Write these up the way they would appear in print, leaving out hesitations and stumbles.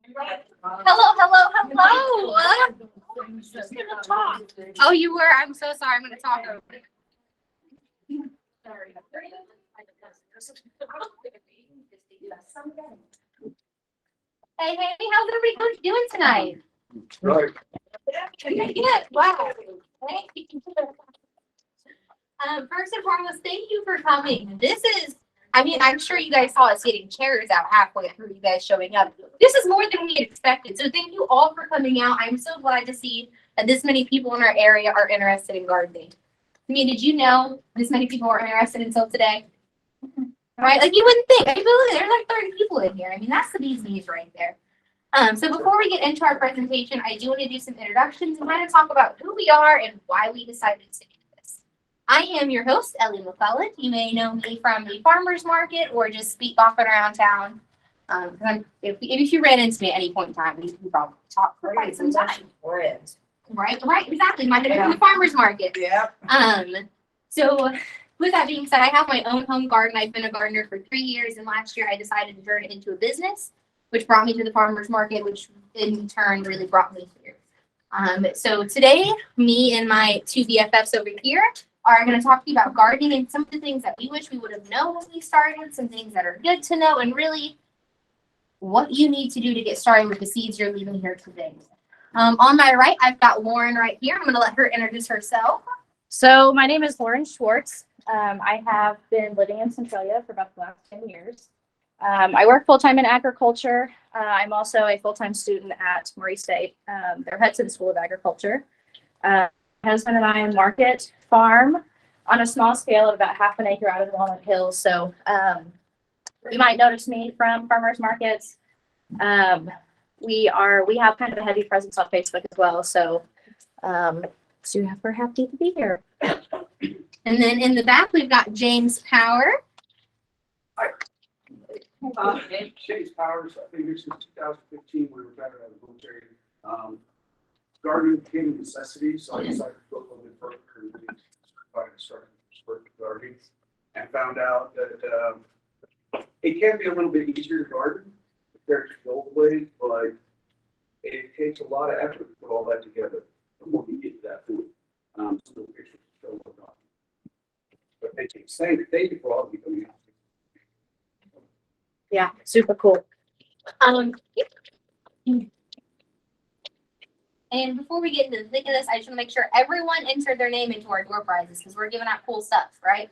Hello, hello, hello. I'm just gonna talk. Oh, you were? I'm so sorry. I'm gonna talk over it. Hey, how's everybody doing tonight? Right. Good. Wow. Thank you. First and foremost, thank you for coming. I'm sure you guys saw us getting chairs out halfway through you guys showing up. This is more than we expected. So thank you all for coming out. I'm so glad to see that this many people in our area are interested in gardening. I mean, did you know this many people were interested until today? Right? Like you wouldn't think. I mean, look, there's like 30 people in here. I mean, that's the bee's knees right there. So before we get into our presentation, I do want to do some introductions and kind of talk about who we are and why we decided to do this. I am your host, Ellie McClelland. You may know me from the farmer's market or just speak bopping around town. If you ran into me at any point in time, we can probably talk for quite some time. Right, exactly. My name is the farmer's market. Yeah. So with that being said, I have my own home garden. I've been a gardener for 3 years, and last year I decided to turn it into a business, which brought me to the farmer's market, which in turn really brought me here. So today, me and my two BFFs over here are going to talk to you about gardening and some of the things that we wish we would have known when we started, some things that are good to know, and really what you need to do to get started with the seeds you're leaving here today. On my right, I've got Lauren right here. I'm going to let her introduce herself. So my name is Lauren Schwartz. I have been living in Centralia for about the last 10 years. I work full-time in agriculture. I'm also a full-time student at Murray State, their Hudson School of Agriculture. My husband and I market farm on a small scale of about half an acre out of Walnut Hills. So you might notice me from farmers markets. We have kind of a heavy presence on Facebook as well. So we're happy to be here. And then in the back, we've got James Power. James Powers, I've been here since 2015 when we retired out of the military. Gardening became a necessity, so I decided to go a little bit further and started gardening and found out that it can be a little bit easier to garden compared to the old way, but it takes a lot of effort to put all that together before we get to that point. So the pictures show what not. But thank you for all of you coming out. Yeah, super cool. And before we get into the thick of this, I just want to make sure everyone entered their name into our door prizes because we're giving out cool stuff, right?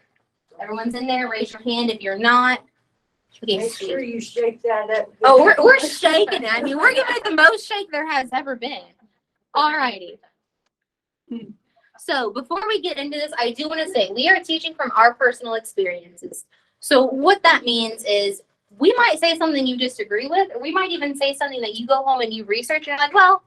Everyone's in there. Raise your hand if you're not. Okay. Make sure you shake that up. Oh, we're shaking it. I mean, we're giving it the most shake there has ever been. All righty. So before we get into this, I do want to say we are teaching from our personal experiences. So what that means is we might say something you disagree with, or we might even say something that you go home and you research and you're like, well,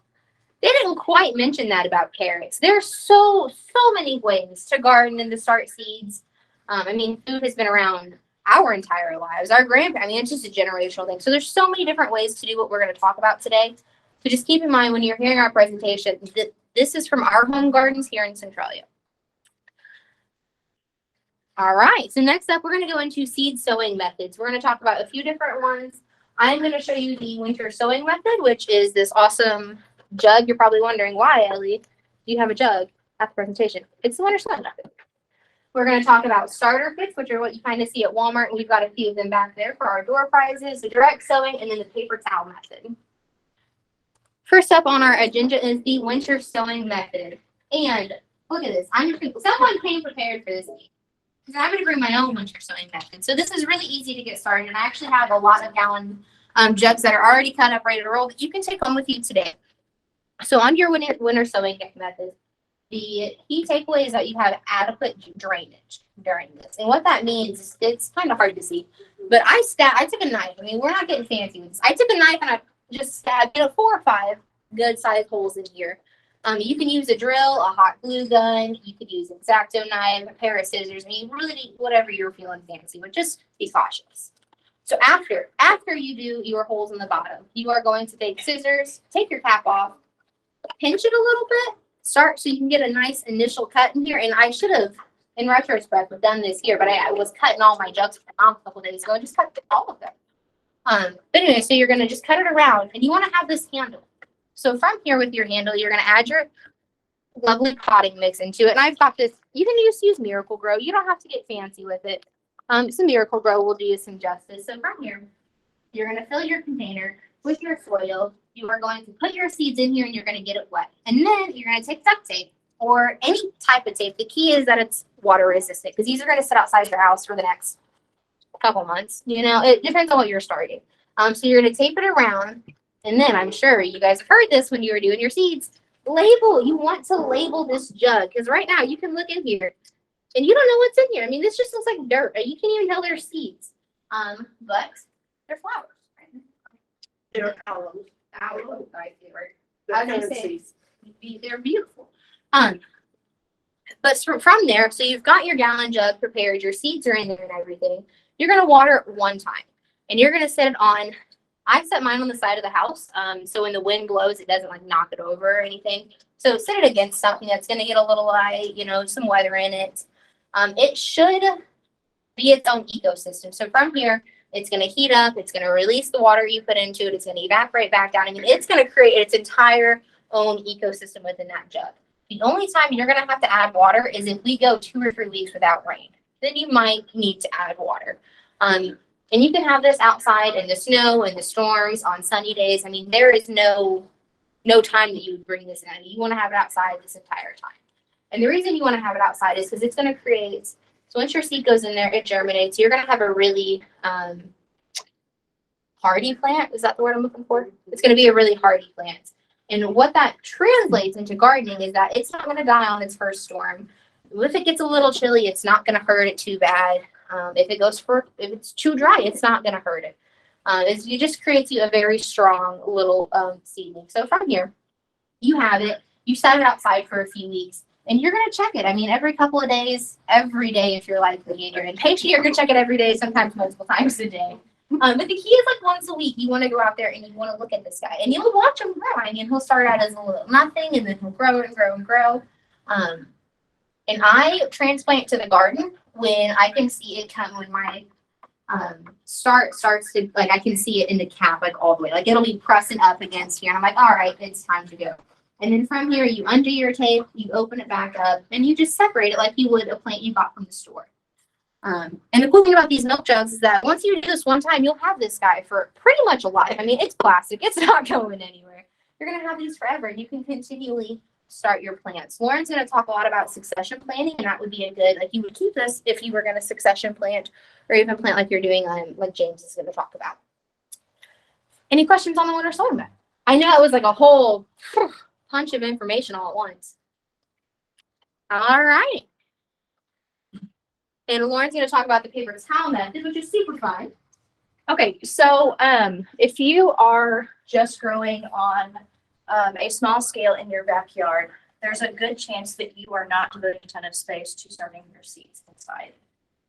they didn't quite mention that about carrots. There's so many ways to garden and to start seeds. I mean, food has been around our entire lives. It's just a generational thing. So there's so many different ways to do what we're going to talk about today. So just keep in mind when you're hearing our presentation that this is from our home gardens here in Centralia. All right, so next up, we're going to go into seed sowing methods. We're going to talk about a few different ones. I'm going to show you the winter sowing method, which is this awesome jug. You're probably wondering why, Ellie, do you have a jug at the presentation? It's the winter sowing method. We're going to talk about starter kits, which are what you kind of see at Walmart. And we've got a few of them back there for our door prizes, the direct sowing, and then the paper towel method. First up on our agenda is the winter sowing method. And look at this. Someone came prepared for this. Because I'm going to bring my own winter sowing method. So this is really easy to get started. And I actually have a lot of gallon jugs that are already cut up, ready to roll that you can take home with you today. So on your winter sowing method, the key takeaway is that you have adequate drainage during this. And what that means is it's kind of hard to see. But I took a knife. I mean, we're not getting fancy with this. I took a knife and I just stabbed 4 or 5 good sized holes in here. You can use a drill, a hot glue gun, you could use an X-Acto knife, a pair of scissors. I mean, really need whatever you're feeling fancy with, just be cautious. So after you do your holes in the bottom, you are going to take scissors, take your cap off, pinch it a little bit, start so you can get a nice initial cut in here. And I should have, in retrospect, done this here, but I was cutting all my jugs for a couple days ago and just cut all of them. But anyway, so you're gonna just cut it around, and you want to have this handle. So from here with your handle, you're gonna add your lovely potting mix into it. And I've got this. You can just use Miracle Grow. You don't have to get fancy with it. Some Miracle Grow will do you some justice. So from here, you're gonna fill your container with your soil. You are going to put your seeds in here, and you're gonna get it wet. And then you're gonna take duct tape or any type of tape. The key is that it's water resistant, because these are gonna sit outside your house for the next couple months. You know, it depends on what you're starting. So you're gonna tape it around, and then I'm sure you guys have heard this when you were doing your seeds. Label. You want to label this jug, because right now you can look in here and you don't know what's in here. I mean, this just looks like dirt. You can't even tell they're seeds. But they're flowers. Right? They're aloes. Aloe, I see, right? The I was gonna say, pansies. they're beautiful. But from there, so you've got your gallon jug prepared, your seeds are in there and everything. You're gonna water it one time, and you're gonna set it on. I set mine on the side of the house, so when the wind blows, it doesn't like knock it over or anything. So set it against something that's gonna get a little light, you know, some weather in it. It should be its own ecosystem. So from here, it's gonna heat up. It's gonna release the water you put into it. It's gonna evaporate back down. I mean, it's gonna create its entire own ecosystem within that jug. The only time you're gonna have to add water is if we go 2 or 3 weeks without rain. Then you might need to add water. And you can have this outside in the snow and the storms on sunny days. I mean, there is no time that you would bring this in. You want to have it outside this entire time. And the reason you want to have it outside is because it's going to create, so once your seed goes in there, it germinates. You're going to have a really hardy plant. Is that the word I'm looking for? It's going to be a really hardy plant. And what that translates into gardening is that it's not going to die on its first storm. If it gets a little chilly, it's not going to hurt it too bad. If it's too dry, it's not going to hurt it. It just creates you a very strong little seedling. So from here, you have it. You set it outside for a few weeks, and you're going to check it. I mean, every couple of days, every day if you're like me and you're impatient, you're going to check it every day, sometimes multiple times a day. But the key is like once a week, you want to go out there and you want to look at this guy, and you'll watch him grow. I mean, he'll start out as a little nothing, and then he'll grow and grow and grow. And I transplant to the garden when I can see it come, when my starts to, like, I can see it in the cap, like all the way, like it'll be pressing up against here. And I'm like, all right, it's time to go. And then from here, you undo your tape, you open it back up, and you just separate it like you would a plant you bought from the store. And the cool thing about these milk jugs is that once you do this one time, you'll have this guy for pretty much a life. I mean, it's plastic. It's not going anywhere. You're going to have these forever. You can continually start your plants. Lauren's going to talk a lot about succession planting, and that would be a good, like, you would keep this if you were going to succession plant or even plant like you're doing, like James is going to talk about. Any questions on the winter sowing bed? I know it was like a whole punch of information all at once. All right. And Lauren's going to talk about the paper towel method, which is super fun. Okay, so if you are just growing on a small scale in your backyard, there's a good chance that you are not devoting a ton of space to starting your seeds inside.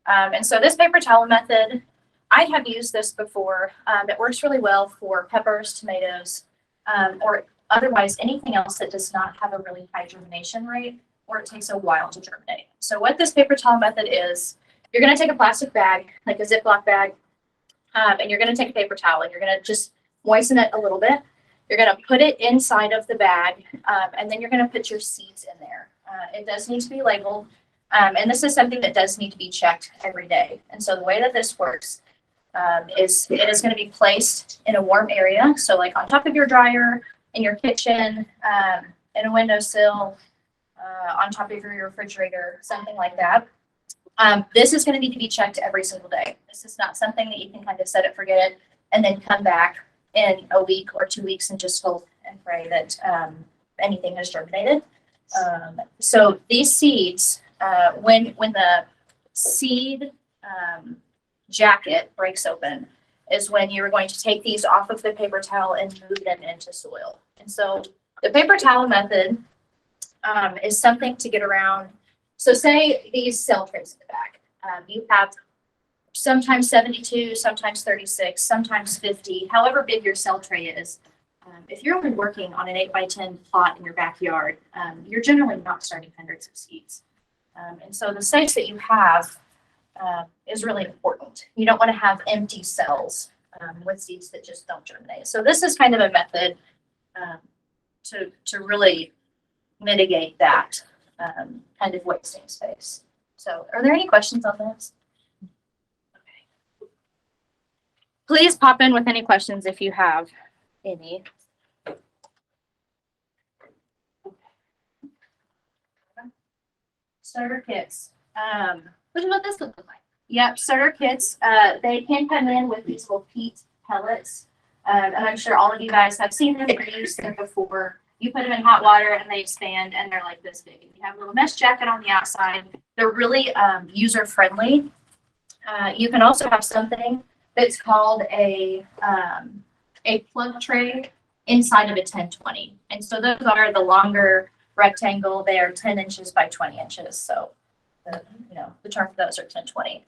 And so this paper towel method, I have used this before. It works really well for peppers, tomatoes, or otherwise anything else that does not have a really high germination rate, or it takes a while to germinate. So what this paper towel method is, you're going to take a plastic bag, like a Ziploc bag, and you're going to take a paper towel, and you're going to just moisten it a little bit. You're going to put it inside of the bag, and then you're going to put your seeds in there. It does need to be labeled, and this is something that does need to be checked every day. And so the way that this works is it is going to be placed in a warm area, so like on top of your dryer, in your kitchen, in a windowsill, on top of your refrigerator, something like that. This is going to need to be checked every single day. This is not something that you can kind of set it, forget it, and then come back in a week or 2 weeks and just hope and pray that anything has germinated. So these seeds, when the seed jacket breaks open, is when you're going to take these off of the paper towel and move them into soil. And so the paper towel method is something to get around. So say these cell trays in the back, you have sometimes 72, sometimes 36, sometimes 50, however big your cell tray is. If you're only working on an 8x10 plot in your backyard, you're generally not starting hundreds of seeds. And so the space that you have is really important. You don't want to have empty cells with seeds that just don't germinate. So this is kind of a method to really mitigate that kind of wasting space. So are there any questions on this? Okay. Please pop in with any questions if you have any. Starter kits. Which is what this would look like. Yep, starter kits. They can come in with these little peat pellets. And I'm sure all of you guys have seen them or used them before. You put them in hot water and they expand and they're like this big. You have a little mesh jacket on the outside. They're really user friendly. You can also have something that's called a plug tray inside of a 1020. And so those are the longer rectangle. They are 10 inches by 20 inches. So the term for those are 1020.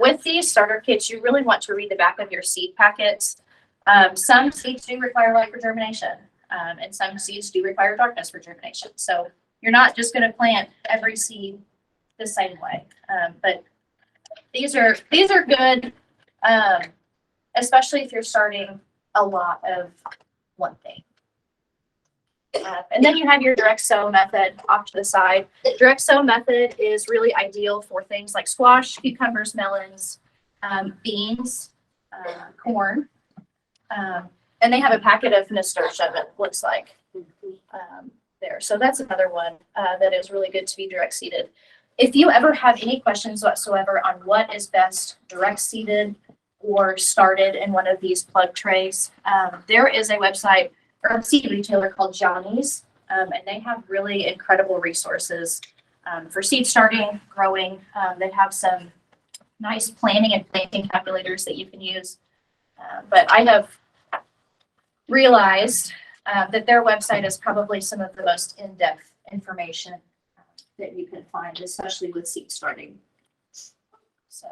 With these starter kits, you really want to read the back of your seed packets. Some seeds do require light for germination, and some seeds do require darkness for germination. So you're not just going to plant every seed the same way. But these are good, especially if you're starting a lot of one thing. And then you have your direct sow method off to the side. The direct sow method is really ideal for things like squash, cucumbers, melons, beans, corn. And they have a packet of nasturtium, it looks like, there. So that's another one that is really good to be direct seeded. If you ever have any questions whatsoever on what is best direct seeded or started in one of these plug trays, there is a website or a seed retailer called Johnny's, and they have really incredible resources for seed starting, growing. They have some nice planting and planting calculators that you can use. But I have realized that their website is probably some of the most in-depth information that you can find, especially with seed starting. So.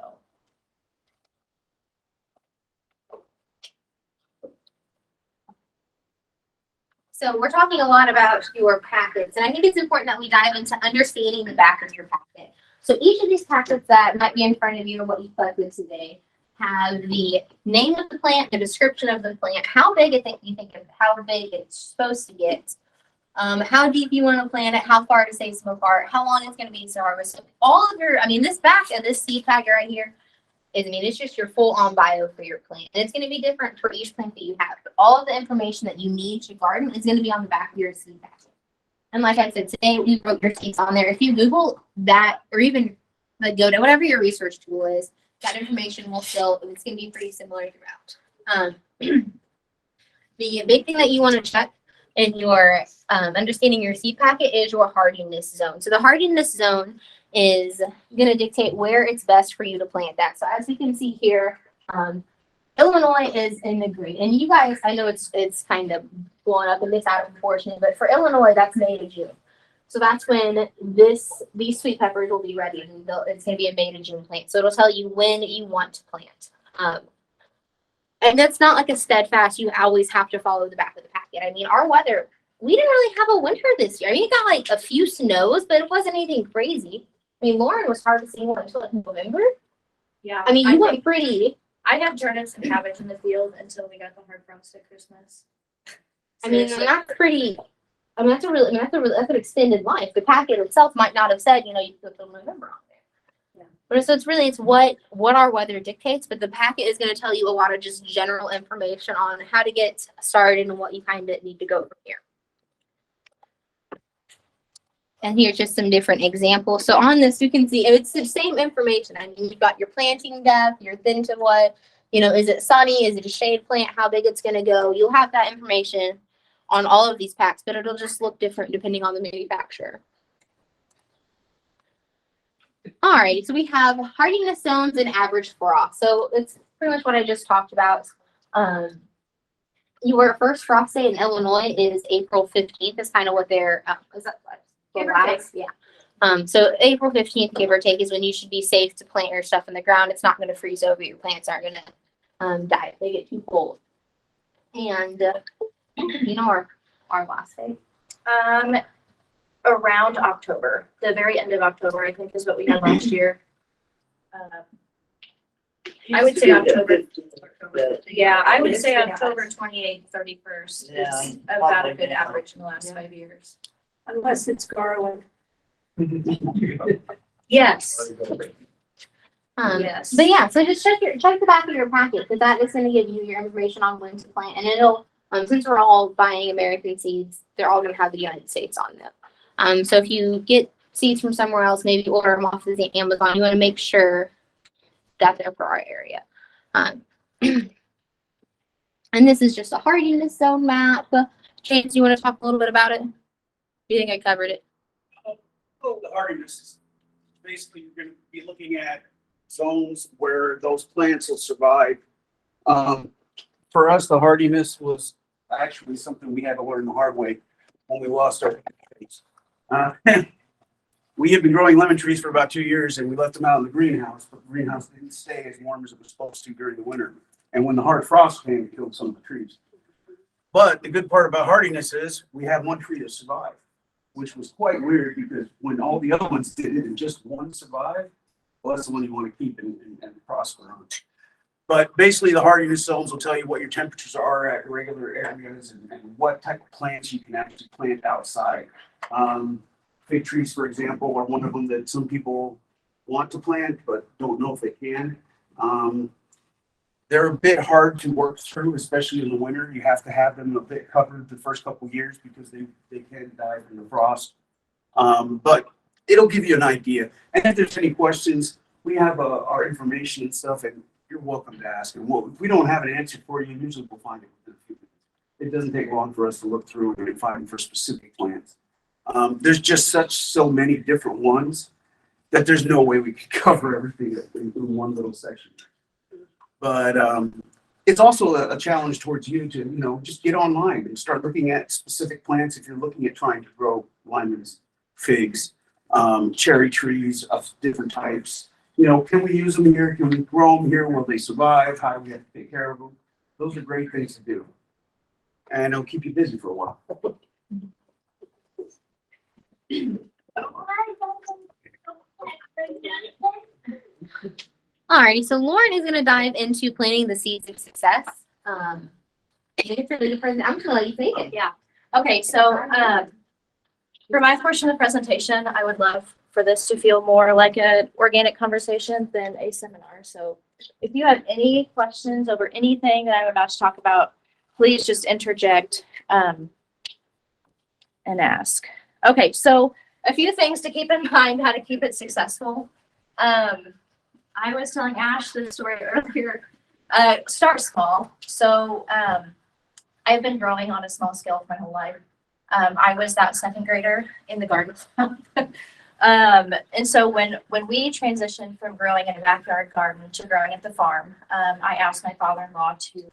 So we're talking a lot about your packets, and I think it's important that we dive into understanding the back of your packet. So each of these packets that might be in front of you or what you collected today have the name of the plant, the description of the plant, how big you think of how big it's supposed to get, how deep you want to plant it, how far to stay smoke apart, how long it's going to be to harvest. So all of your, this back of this seed packet right here is, it's just your full-on bio for your plant. And it's going to be different for each plant that you have. But all of the information that you need to garden is going to be on the back of your seed packet. And like I said, today we wrote your seeds on there. If you Google that, or even go to whatever your research tool is, that information will still, it's going to be pretty similar throughout. The big thing that you want to check in your understanding your seed packet is your hardiness zone. So the hardiness zone is going to dictate where it's best for you to plant that. So as you can see here, Illinois is in the green. And you guys, I know it's kind of blowing up in this out of proportion, but for Illinois, that's May to June. So that's when these sweet peppers will be ready, and it's going to be a May to June plant. So it'll tell you when you want to plant. And that's not like a steadfast, you always have to follow the back of the packet. Our weather, we didn't really have a winter this year. It got like a few snows, but it wasn't anything crazy. Lauren was harvesting until like November. Yeah. You went pretty. I had turnips and cabbage in the field until we got the hard frost at Christmas. That's pretty. That's an extended life. The packet itself might not have said, you put November on there. Yeah. But so it's what our weather dictates, but the packet is going to tell you a lot of just general information on how to get started and what you kind of need to go from here. And here's just some different examples. So on this, you can see it's the same information. You've got your planting depth, your thin to what, is it sunny? Is it a shade plant? How big it's going to go? You'll have that information on all of these packs, but it'll just look different depending on the manufacturer. All right, so we have hardiness zones and average frost. So it's pretty much what I just talked about. Your first frost day in Illinois is April 15th. Is kind of what they're, is that yeah. So April 15th, give or take, is when you should be safe to plant your stuff in the ground. It's not going to freeze over. Your plants aren't going to die if they get too cold. And our last day? Around October, the very end of October, I think is what we had last year. I would say October. But- Yeah, I would It's say been October nice. 28th, 31st Yeah, is about a probably good now. average in the last 5 years. Unless it's Garland. Yes. Yes. But yeah, so just check the back of your packet because that is going to give you your information on when to plant, and it'll since we're all buying American seeds, they're all going to have the United States on them. So if you get seeds from somewhere else, maybe order them off of the Amazon. You want to make sure that they're for our area. And this is just a hardiness zone map. James, you want to talk a little bit about it? You think I covered it? Oh, the hardiness is basically you're going to be looking at zones where those plants will survive. For us, the hardiness was actually something we had to learn the hard way when we lost our trees. We had been growing lemon trees for about 2 years and we left them out in the greenhouse, but the greenhouse didn't stay as warm as it was supposed to during the winter. And when the hard frost came, it killed some of the trees. But the good part about hardiness is we have one tree that survived, which was quite weird because when all the other ones did it and just one survived, well, that's the one you want to keep and prosper on. But basically the hardiness zones will tell you what your temperatures are at regular areas and what type of plants you can actually plant outside. Fig trees, for example, are one of them that some people want to plant but don't know if they can. They're a bit hard to work through, especially in the winter. You have to have them a bit covered the first couple of years because they can die from the frost. But it'll give you an idea. And if there's any questions, we have our information and stuff, and you're welcome to ask. And if we don't have an answer for you, usually we'll find it within a few minutes. It doesn't take long for us to look through and find for specific plants. There's just so many different ones that there's no way we could cover everything in one little section. But it's also a challenge towards you to, just get online and start looking at specific plants if you're looking at trying to grow lemons, figs, cherry trees of different types. Can we use them here? Can we grow them here? Will they survive? How do we have to take care of them? Those are great things to do. And it'll keep you busy for a while. Alrighty, so Lauren is going to dive into planting the seeds of success. I think it's really good for I'm just going to let you take it. Yeah. Okay, so for my portion of the presentation, I would love for this to feel more like an organic conversation than a seminar. So if you have any questions over anything that I'm about to talk about, please just interject and ask. Okay, so a few things to keep in mind how to keep it successful. I was telling Ash this story earlier. Start small. So I've been growing on a small scale for my whole life. I was that second grader in the garden club. And so when we transitioned from growing in a backyard garden to growing at the farm, I asked my father-in-law to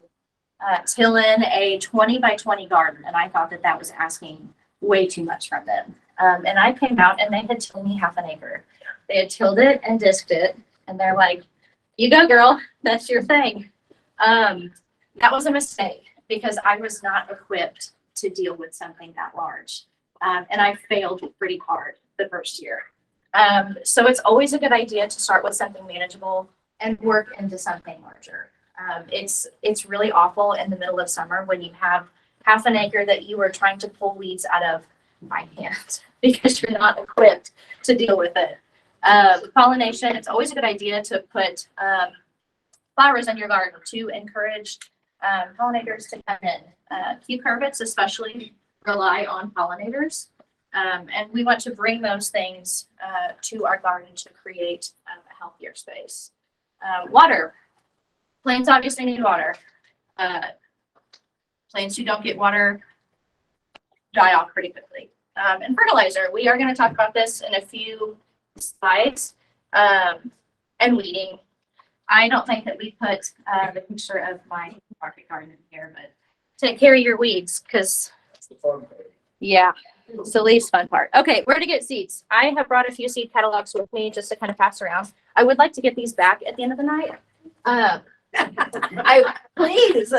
till in a 20 by 20 garden. And I thought that was asking way too much from them. And I came out and they had tilled me half an acre. They had tilled it and disked it. And they're like, you go, girl, that's your thing. That was a mistake because I was not equipped to deal with something that large. And I failed pretty hard the first year. So it's always a good idea to start with something manageable and work into something larger. It's really awful in the middle of summer when you have half an acre that you are trying to pull weeds out of by hand because you're not equipped to deal with it. Pollination, it's always a good idea to put flowers in your garden to encourage pollinators to come in. Cucurbits especially rely on pollinators. And we want to bring those things to our garden to create a healthier space. Water. Plants obviously need water. Plants who don't get water die off pretty quickly. And fertilizer. We are going to talk about this in a few slides. And weeding. I don't think that we put the picture of my market garden in here, but take care of your weeds because, yeah, it's the least fun part. Okay, where to get seeds? I have brought a few seed catalogs with me just to kind of pass around. I would like to get these back at the end of the night. Please.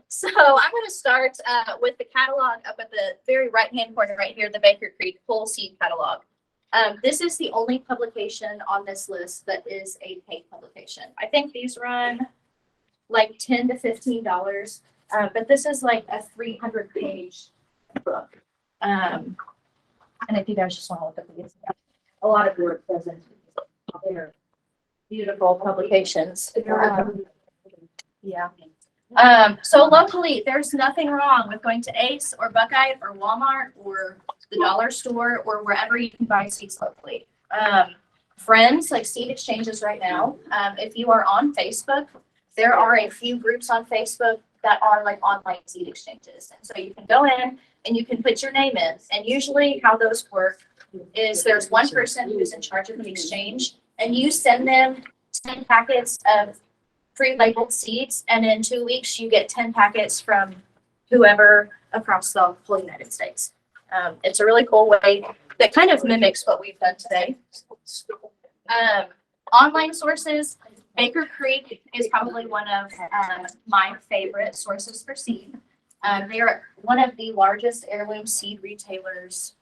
So I'm going to start with the catalog up at the very right-hand corner right here, the Baker Creek full seed catalog. This is the only publication on this list that is a paid publication. I think these run like $10 to $15, but this is like a 300-page book. And if you guys just want to look at these, a lot of work goes into these. They're beautiful publications. Yeah. So locally, there's nothing wrong with going to Ace or Buckeye or Walmart or the dollar store or wherever you can buy seeds locally. Friends, like seed exchanges right now. If you are on Facebook, there are a few groups on Facebook that are like online seed exchanges. And so you can go in and you can put your name in. And usually how those work is there's one person who's in charge of the exchange and you send them 10 packets of pre-labeled seeds, and in 2 weeks you get 10 packets from whoever across the whole United States. It's a really cool way that kind of mimics what we've done today. Online sources, Baker Creek is probably one of my favorite sources for seed. They are one of the largest heirloom seed retailers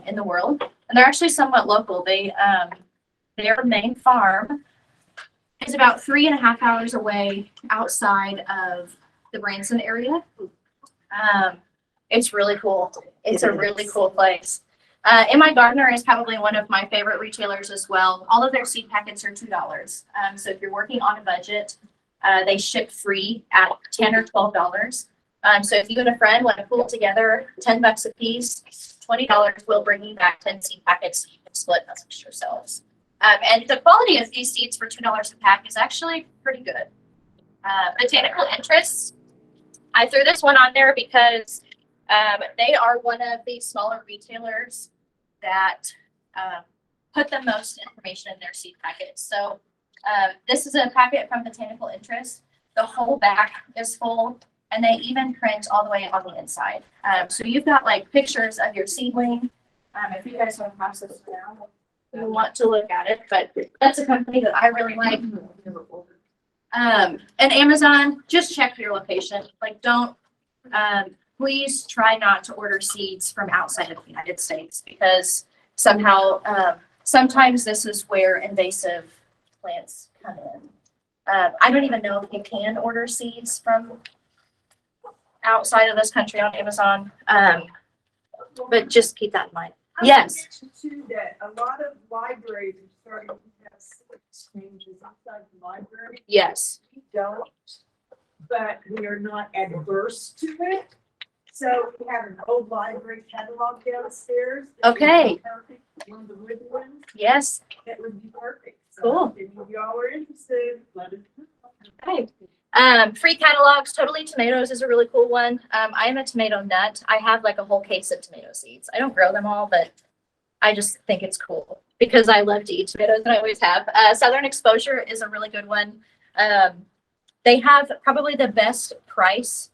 in the world, and they're actually somewhat local. Their main farm is about 3.5 hours away outside of the Branson area. It's really cool. It's a really cool place. MI Gardner is probably one of my favorite retailers as well. All of their seed packets are $2. So if you're working on a budget, they ship free at $10 or $12. So if you and a friend want to pull together $10 a piece, $20 will bring you back 10 seed packets so you can split amongst yourselves. And the quality of these seeds for $2 a pack is actually pretty good. Botanical Interests. I threw this one on there because they are one of the smaller retailers that put the most information in their seed packets. So this is a packet from Botanical Interest. The whole back is full, and they even print all the way on the inside. So you've got like pictures of your seedling. If you guys want to pass this down, you want to look at it, but that's a company that I really like. And Amazon, just check your location. Like, don't, please try not to order seeds from outside of the United States because somehow, sometimes this is where invasive plants come in. I don't even know if you can order seeds from outside of this country on Amazon, but just keep that in mind. Yes. Too, that a lot of libraries are starting to have seed exchanges outside the library. Yes. We don't, but we are not adverse to it. So we have an old library catalog downstairs. that would be Okay. perfect. One of the wood ones, Yes. that would be perfect. So Cool. if y'all are interested, let us know. Okay. Free catalogs, Totally Tomatoes is a really cool one. I am a tomato nut. I have like a whole case of tomato seeds. I don't grow them all, but I just think it's cool because I love to eat tomatoes and I always have. Southern Exposure is a really good one. They have probably the best price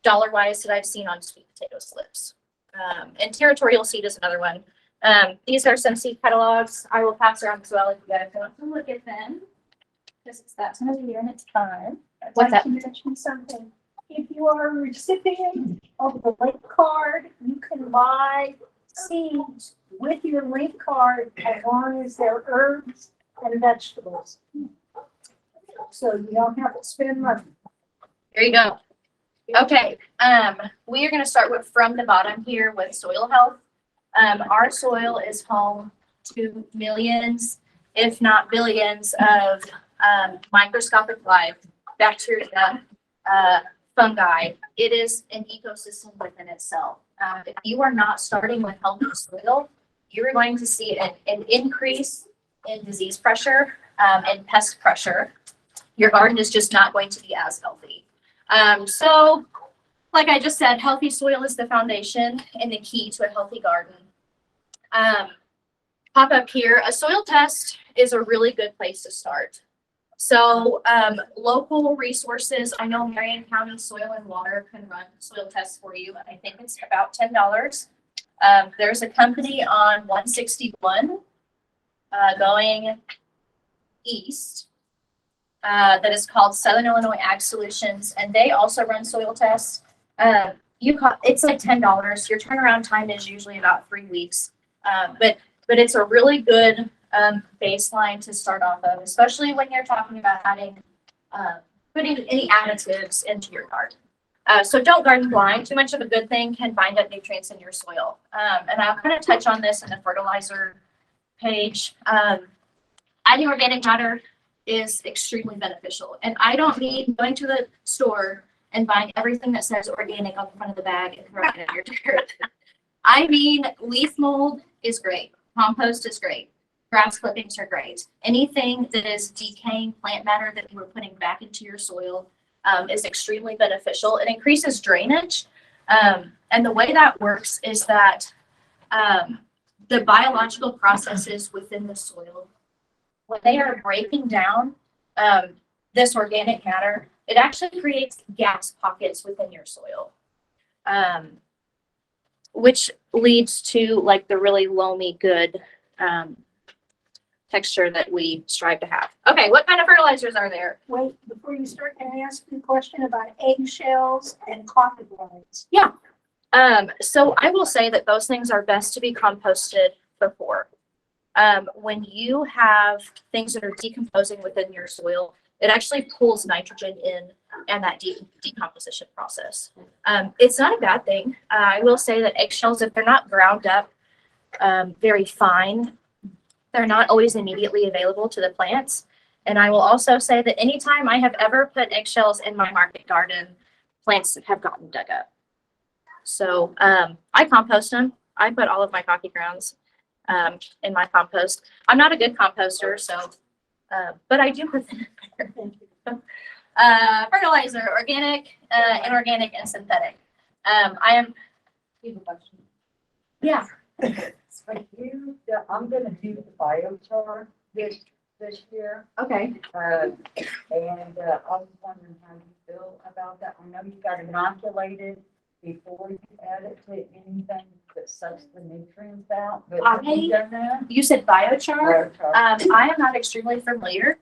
dollar-wise that I've seen on sweet potato slips. And Territorial Seed is another one. These are some seed catalogs. I will pass around as well if you guys want to look at them. Because it's that time of year and it's fun. What's that? I'd like to mention something. If you are a recipient of the link card, you can buy seeds with your link card as long as they're herbs and vegetables. So you don't have to spend money. There you go. Okay, we are going to start with from the bottom here with soil health. Our soil is home to millions, if not billions, of microscopic life, bacteria, fungi. It is an ecosystem within itself. If you are not starting with healthy soil, you're going to see an increase in disease pressure and pest pressure. Your garden is just not going to be as healthy. So, like I just said, healthy soil is the foundation and the key to a healthy garden. Pop up here, a soil test is a really good place to start. So local resources, I know Marion County Soil and Water can run soil tests for you. I think it's about $10. There's a company on 161 going east that is called Southern Illinois Ag Solutions, and they also run soil tests. It's like $10. Your turnaround time is usually about 3 weeks. But but it's a really good baseline to start off of, especially when you're talking about adding, putting any additives into your garden. So don't garden blind. Too much of a good thing can bind up nutrients in your soil. And I'll kind of touch on this in the fertilizer page. Adding organic matter is extremely beneficial. And I don't mean going to the store and buying everything that says organic on the front of the bag and throwing it in your dirt. I mean, leaf mold is great. Compost is great. Grass clippings are great. Anything that is decaying plant matter that you are putting back into your soil is extremely beneficial. It increases drainage. And the way that works is that the biological processes within the soil, when they are breaking down this organic matter, it actually creates gas pockets within your soil, which leads to like the really loamy, good texture that we strive to have. Okay, what kind of fertilizers are there? Wait, before you start, can I ask you a question about eggshells and coffee grounds? So I will say that those things are best to be composted before. When you have things that are decomposing within your soil, it actually pulls nitrogen in and that decomposition process. It's not a bad thing. I will say that eggshells, if they're not ground up very fine, they're not always immediately available to the plants. And I will also say that anytime I have ever put eggshells in my market garden, plants have gotten dug up. So I compost them. I put all of my coffee grounds in my compost. I'm not a good composter, so, but I do put them in there. Fertilizer, organic, inorganic, and synthetic. I am. You have a question? Yeah. So I'm gonna do the biochar this year. Okay. And I was wondering how you feel about that. I know you got inoculated before you add it to anything that sucks the nutrients out, but have you done that? You said biochar. Biochar. I am not extremely familiar,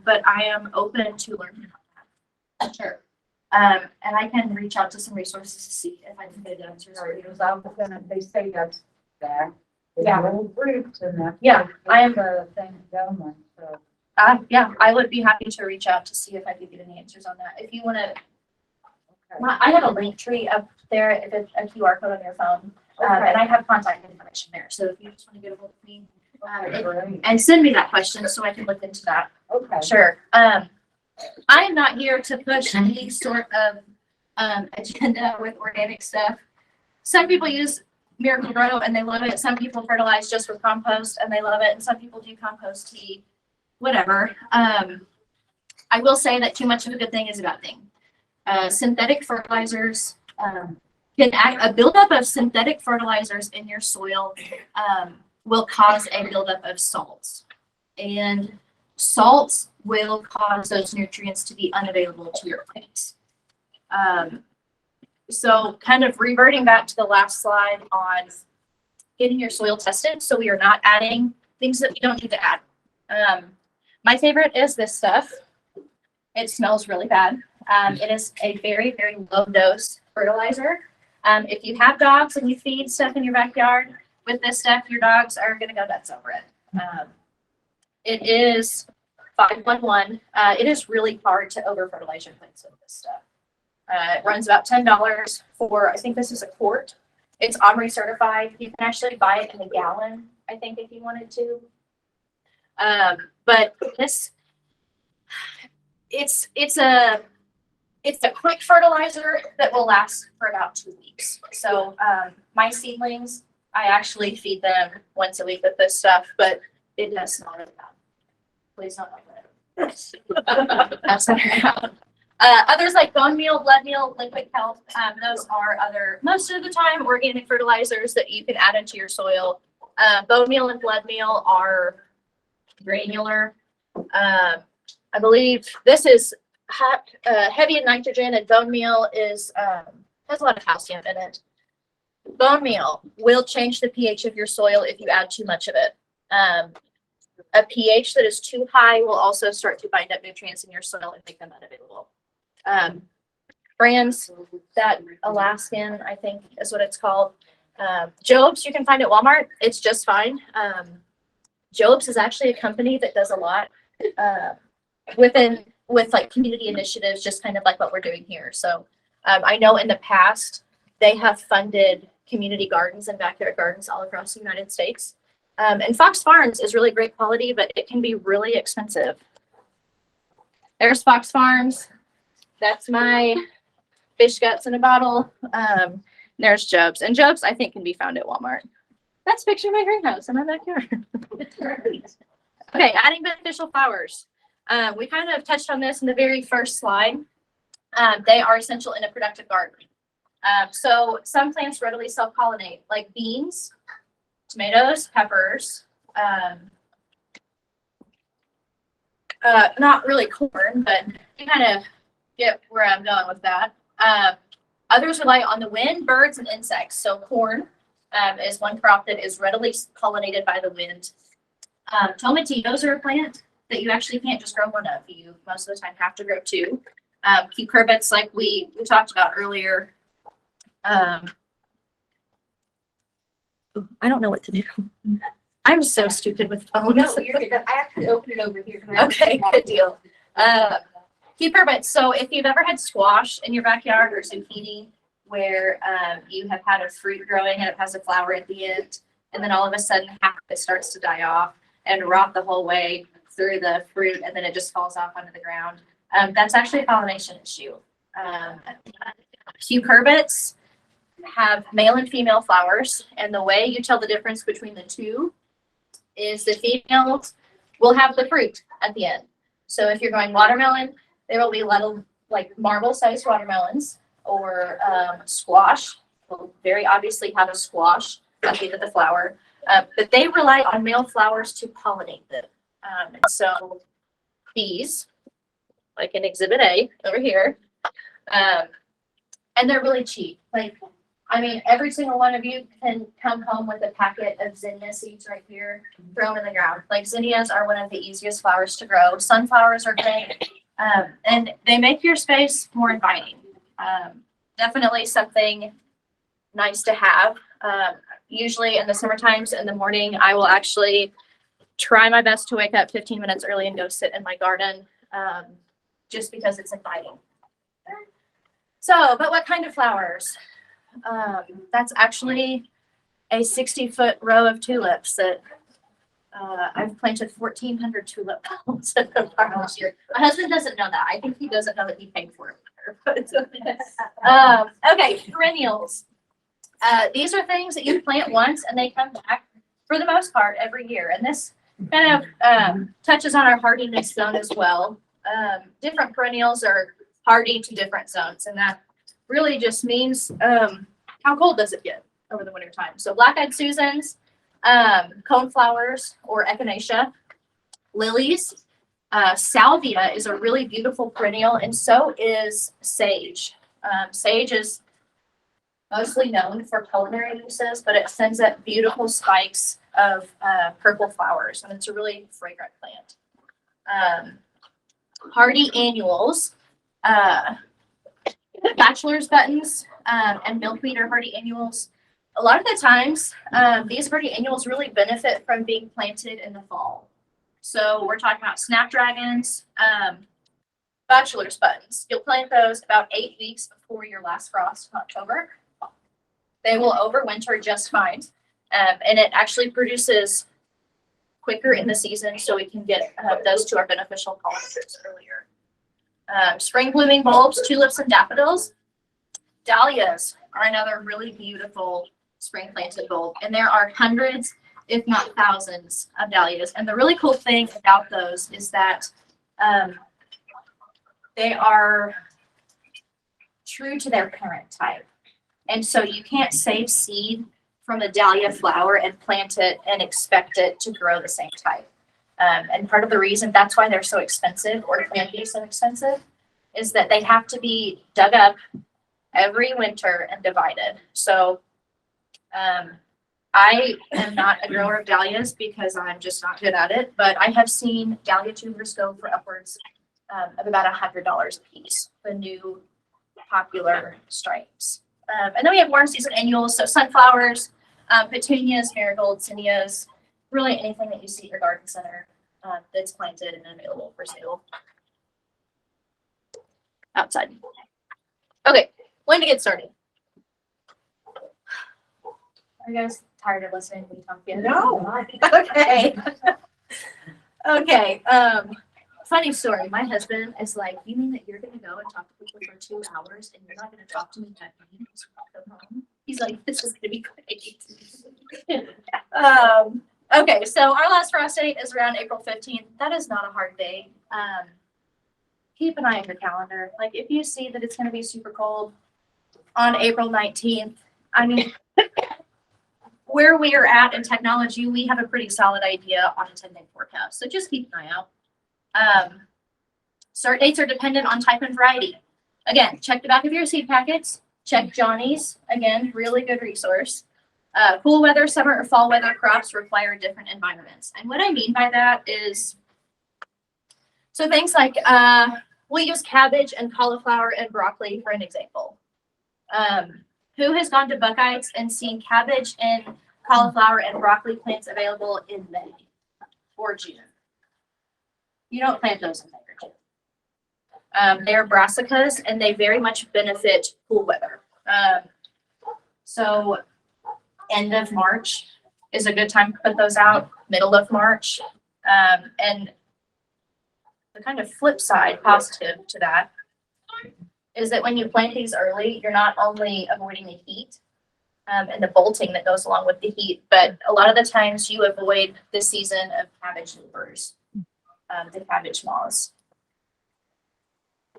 but I am open to learning about that. Sure. And I can reach out to some resources to see if I can get answers for you. Because I was gonna, they say that's back. Yeah. Old roots and that. Yeah, I am. The thing going, so. Yeah, I would be happy to reach out to see if I could get any answers on that. If you want to, Okay. I have a link tree up there, if it's a QR code on your phone, and I have contact information there. So if you just want to get a hold of me Great. and send me that question so I can look into that. Okay. Sure. I am not here to push any sort of agenda with organic stuff. Some people use Miracle Grow and they love it. Some people fertilize just with compost and they love it. And some people do compost tea, whatever. I will say that too much of a good thing is a bad thing. Synthetic fertilizers can act, a buildup of synthetic fertilizers in your soil will cause a buildup of salts. And salts will cause those nutrients to be unavailable to your plants. So kind of reverting back to the last slide on getting your soil tested so we are not adding things that we don't need to add. My favorite is this stuff. It smells really bad. It is a very, very low dose fertilizer. If you have dogs and you feed stuff in your backyard with this stuff, your dogs are going to go nuts over it. It is 511. It is really hard to over fertilize your plants with this stuff. It runs about $10 for, I think this is a quart. It's OMRI certified. You can actually buy it in a gallon, I think, if you wanted to. But this, it's a quick fertilizer that will last for about 2 weeks. So my seedlings, I actually feed them once a week with this stuff, but it does smell really bad. Please don't open it. That's not out. Others like bone meal, blood meal, liquid kelp, those are other, most of the time, organic fertilizers that you can add into your soil. Bone meal and blood meal are granular. I believe this is heavy in nitrogen, and bone meal is has a lot of calcium in it. Bone meal will change the pH of your soil if you add too much of it. A pH that is too high will also start to bind up nutrients in your soil and make them unavailable. Brands, that Alaskan, I think is what it's called. Jobs you can find at Walmart. It's just fine. Jobs is actually a company that does a lot with like community initiatives, just kind of like what we're doing here. So I know in the past they have funded community gardens and backyard gardens all across the United States. And Fox Farms is really great quality, but it can be really expensive. There's Fox Farms. That's my fish guts in a bottle. There's Jobs. And Jobs, I think, can be found at Walmart. That's a picture of my greenhouse in my backyard. Okay, adding beneficial flowers. We kind of touched on this in the very first slide. They are essential in a productive garden. So some plants readily self-pollinate, like beans, tomatoes, peppers, not really corn, but you kind of get where I'm going with that. Others rely on the wind, birds, and insects. So corn is one crop that is readily pollinated by the wind. Tomatillos are a plant that you actually can't just grow one of. You most of the time have to grow two. Cucurbits, like we talked about earlier. I don't know what to do. I'm so stupid with phones. No, you're good. I actually opened it over here. Okay, good deal. Cucurbits. So if you've ever had squash in your backyard or zucchini, where you have had a fruit growing and it has a flower at the end, and then all of a sudden half of it starts to die off and rot the whole way through the fruit, and then it just falls off onto the ground. That's actually a pollination issue. Cucurbits have male and female flowers, and the way you tell the difference between the two is the females will have the fruit at the end. So if you're going watermelon, there will be little like marble-sized watermelons, or squash will very obviously have a squash at the end of the flower, but they rely on male flowers to pollinate them. And so bees, like in Exhibit A over here, and they're really cheap. Like, I mean, every single one of you can come home with a packet of zinnia seeds right here, throw them in the ground. Like, zinnias are one of the easiest flowers to grow. Sunflowers are great, and they make your space more inviting. Definitely something nice to have. Usually in the summer times in the morning, I will actually try my best to wake up 15 minutes early and go sit in my garden, just because it's inviting. So, but what kind of flowers? That's actually a 60-foot row of tulips that I've planted 1,400 tulip bulbs in the park this year. My husband doesn't know that. I think he doesn't know that he paid for it. Okay, perennials. These are things that you plant once and they come back for the most part every year. And this kind of touches on our hardiness zone as well. Different perennials are hardy to different zones, and that really just means how cold does it get over the winter time. So black-eyed Susans, coneflowers or echinacea, lilies, salvia is a really beautiful perennial, and so is sage. Sage is mostly known for culinary uses, but it sends up beautiful spikes of purple flowers, and it's a really fragrant plant. Hardy annuals, bachelor's buttons, and milkweed are hardy annuals. A lot of the times, these hardy annuals really benefit from being planted in the fall. So we're talking about snapdragons, bachelor's buttons. You'll plant those about 8 weeks before your last frost in October. They will overwinter just fine, and it actually produces quicker in the season, so we can get those to our beneficial pollinators earlier. Spring blooming bulbs, tulips, and daffodils. Dahlias are another really beautiful spring planted bulb, and there are hundreds, if not thousands, of dahlias. And the really cool thing about those is that they are true to their parent type. And so you can't save seed from a dahlia flower and plant it and expect it to grow the same type. And part of the reason that's why they're so expensive, or can be so expensive, is that they have to be dug up every winter and divided. So I am not a grower of dahlias because I'm just not good at it, but I have seen dahlia tubers go for upwards of about $100 a piece, the new popular stripes. And then we have warm season annuals, so sunflowers, Petunias, marigolds, zinnias, really anything that you see at your garden center that's planted and available for sale outside. Okay, when to get started? Are you guys tired of listening to me talk again? No. Okay. Okay. Funny story. My husband is like, "You mean that you're gonna go and talk to people for 2 hours and you're not gonna talk to me that meeting just when I come home?" He's like, "This is gonna be great." Okay, so our last frost date is around April 15th. That is not a hard day. Keep an eye on your calendar. Like if you see that it's gonna be super cold on April 19th, I mean, where we are at in technology, we have a pretty solid idea on a 10-day forecast. So just keep an eye out. Start dates are dependent on type and variety. Again, check the back of your seed packets. Check Johnny's. Again, really good resource. Cool weather, summer or fall weather crops require different environments. And what I mean by that is, so things like, we'll use cabbage and cauliflower and broccoli for an example. Who has gone to Buckeyes and seen cabbage and cauliflower and broccoli plants available in May or June? You don't plant those in May or June. They're brassicas and they very much benefit cool weather. So end of March is a good time to put those out, middle of March. And the kind of flip side, positive to that, is that when you plant these early, you're not only avoiding the heat and the bolting that goes along with the heat, but a lot of the times you avoid the season of cabbage loopers, the cabbage moths.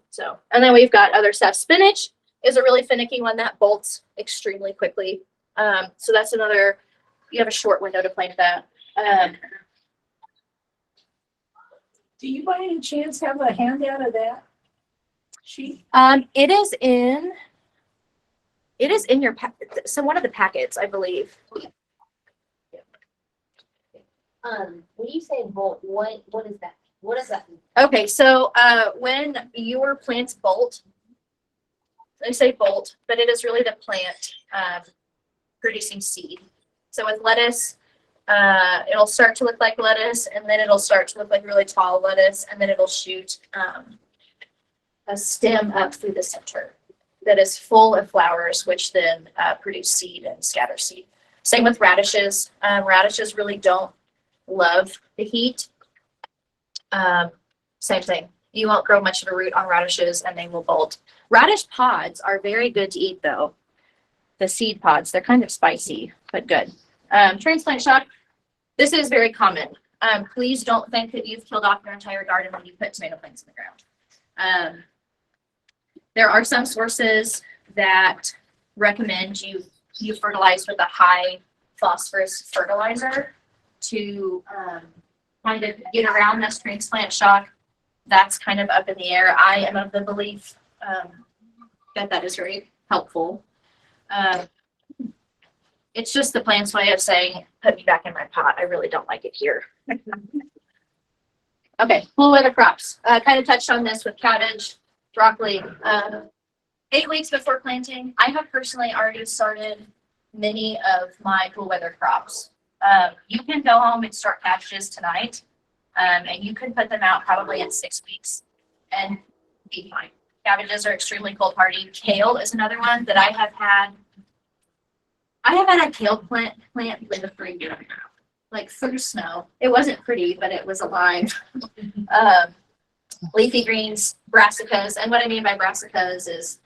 So, and then we've got other stuff. Spinach is a really finicky one that bolts extremely quickly. So that's another, you have a short window to plant that. Do you by any chance have a handout of that sheet? It is in your so one of the packets, I believe. When you say bolt, what is that? What does that mean? Okay, so when your plants bolt, they say bolt, but it is really the plant producing seed. So with lettuce, it'll start to look like lettuce, and then it'll start to look like really tall lettuce, and then it'll shoot a stem up through the center that is full of flowers, which then produce seed and scatter seed. Same with radishes. Radishes really don't love the heat. Same thing. You won't grow much of a root on radishes and they will bolt. Radish pods are very good to eat though. The seed pods, they're kind of spicy, but good. Transplant shock. This is very common. Please don't think that you've killed off your entire garden when you put tomato plants in the ground. There are some sources that recommend you fertilize with a high phosphorus fertilizer to kind of get around this transplant shock. That's kind of up in the air. I am of the belief that is very helpful. It's just the plant's way of saying, put me back in my pot. I really don't like it here. Okay, cool weather crops. Kind of touched on this with cabbage, broccoli. 8 weeks before planting, I have personally already started many of my cool weather crops. You can go home and start cabbages tonight, and you can put them out probably in 6 weeks and be fine. Cabbages are extremely cold hardy. Kale is another one that I have had a kale plant live for a year and a half, like through snow. It wasn't pretty, but it was alive. Leafy greens, brassicas, and what I mean by brassicas is,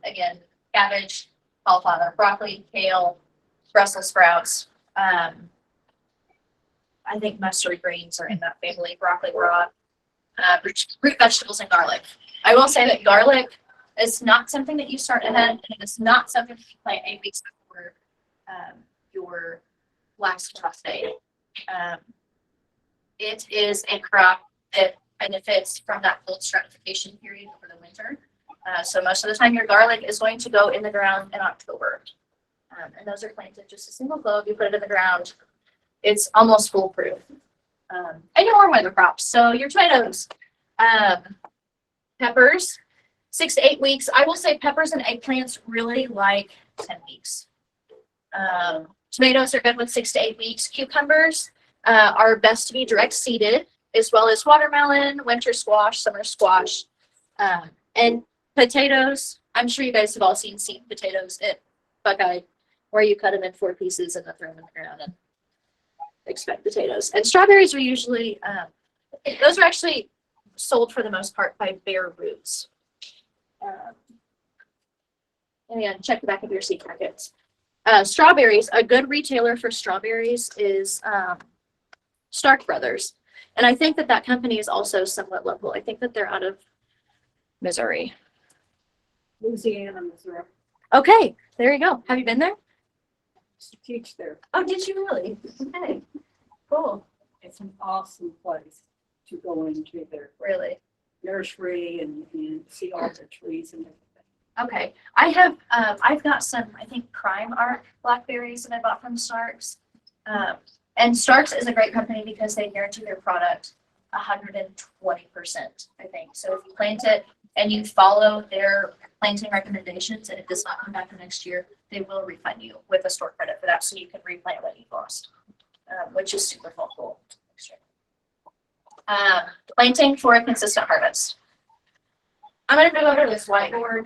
again, cabbage, cauliflower, broccoli, kale, Brussels sprouts. I think mustard greens are in that family, broccoli raw, root vegetables, and garlic. I will say that garlic is not something that you start ahead, and it is not something that you plant 8 weeks before your last frost day. It is a crop that benefits from that cold stratification period over the winter. So most of the time your garlic is going to go in the ground in October. And those are planted just a single clove. You put it in the ground. It's almost foolproof. And your warm weather crops. So your tomatoes, peppers, 6 to 8 weeks. I will say peppers and eggplants really like 10 weeks. Tomatoes are good with 6 to 8 weeks. Cucumbers are best to be direct seeded, as well as watermelon, winter squash, summer squash, and potatoes. I'm sure you guys have all seen seed potatoes at Buckeye, where you cut them in 4 pieces and then throw them in the ground and expect potatoes. And strawberries are usually, those are actually sold for the most part by Bare Roots. And again, check the back of your seed packets. Strawberries, a good retailer for strawberries is Stark Brothers. And I think that that company is also somewhat local. I think that they're out of Missouri. Louisiana, Missouri. Okay, there you go. Have you been there? Used to teach there. Oh, did you really? Okay, cool. It's an awesome place to go into their Really? nursery and see all the trees and everything. Okay, I have, I've got some, I think, Crime Art blackberries that I bought from Starks. And Starks is a great company because they guarantee their product 120%, I think. So if you plant it and you follow their planting recommendations and it does not come back the next year, they will refund you with a store credit for that, so you can replant what you lost, which is super helpful. Planting for a consistent harvest. I'm going to go over this whiteboard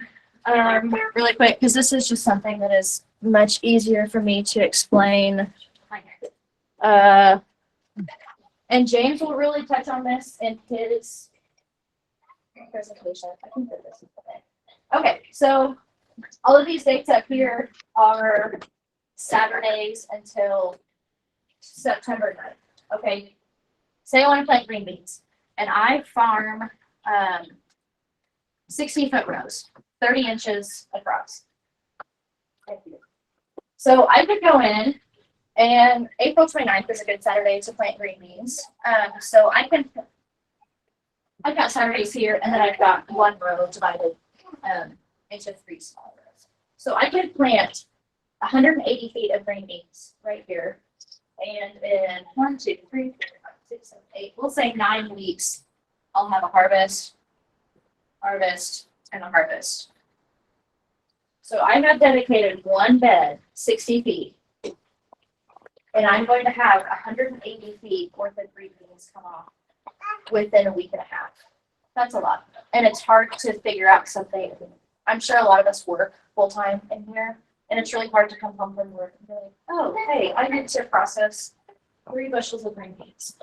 really quick because this is just something that is much easier for me to explain. And James will really touch on this in his presentation. I think that this is okay. Okay, so all of these dates up here are Saturdays until September 9th. Okay, say I want to plant green beans, and I farm 60-foot rows, 30 inches across. So I could go in, and April 29th is a good Saturday to plant green beans. So I've got Saturdays here, and then I've got one row divided into 3 small rows. So I could plant 180 feet of green beans right here. And in 1, 2, 3, 4, 5, 6, 7, 8, we'll say 9 weeks, I'll have a harvest, and a harvest. So I have dedicated one bed, 60 feet, and I'm going to have 180 feet worth of green beans come off within a week and a half. That's a lot. And it's hard to figure out something. I'm sure a lot of us work full-time in here, and it's really hard to come home from work and be like, oh, hey, I need to process 3 bushels of green beans.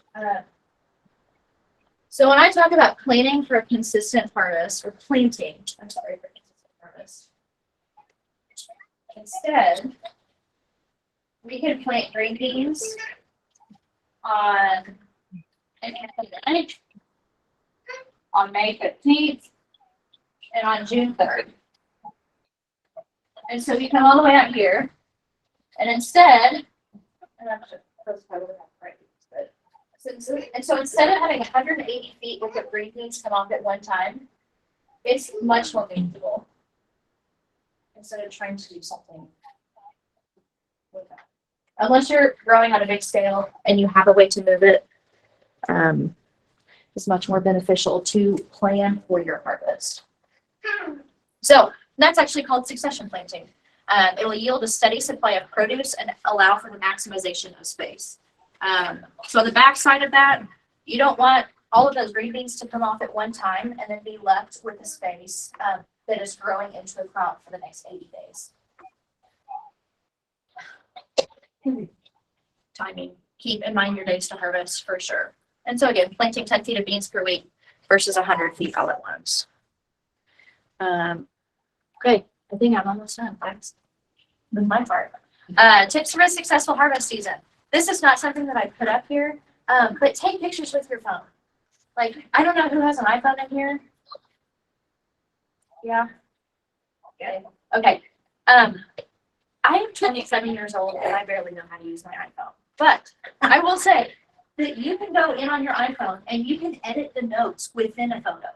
So when I talk about planting for a consistent harvest, or planting, I'm sorry, for consistent harvest, instead, we can plant green beans on May 15th and on June 3rd. And so we come all the way out here, and instead, and so instead of having 180 feet worth of green beans come off at one time, it's much more manageable. Instead of trying to do something with that. Unless you're growing on a big scale and you have a way to move it, it's much more beneficial to plan for your harvest. So that's actually called succession planting. It will yield a steady supply of produce and allow for the maximization of space. So on the back side of that, you don't want all of those green beans to come off at one time and then be left with a space that is growing into a crop for the next 80 days. Timing. Keep in mind your days to harvest for sure. And so again, planting 10 feet of beans per week versus 100 feet all at once. Great. I think I'm almost done. That's my part. Tips for a successful harvest season. This is not something that I put up here, but take pictures with your phone. Like, I don't know who has an iPhone in here. Yeah. Okay. I'm 27 years old and I barely know how to use my iPhone. But I will say that you can go in on your iPhone and you can edit the notes within a photo.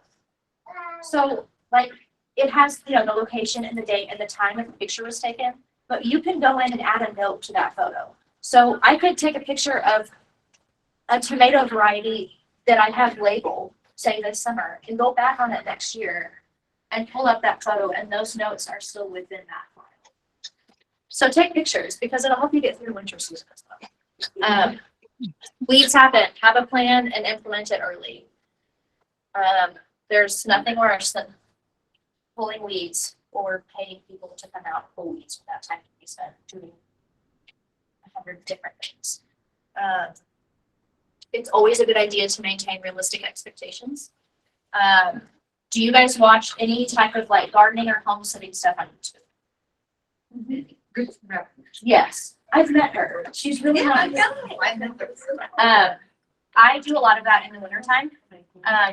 So, like, it has, you know, the location and the date and the time that the picture was taken, but you can go in and add a note to that photo. So I could take a picture of a tomato variety that I have labeled, say this summer, and go back on it next year and pull up that photo, and those notes are still within that file. So take pictures because it'll help you get through the winter season as well. Weeds happen. Have a plan and implement it early. There's nothing worse than pulling weeds or paying people to come out and pull weeds without time to be spent doing 100 different things. It's always a good idea to maintain realistic expectations. Do you guys watch any type of like gardening or home sitting stuff on YouTube? Yes, I've met her. She's really nice. I do a lot of that in the wintertime.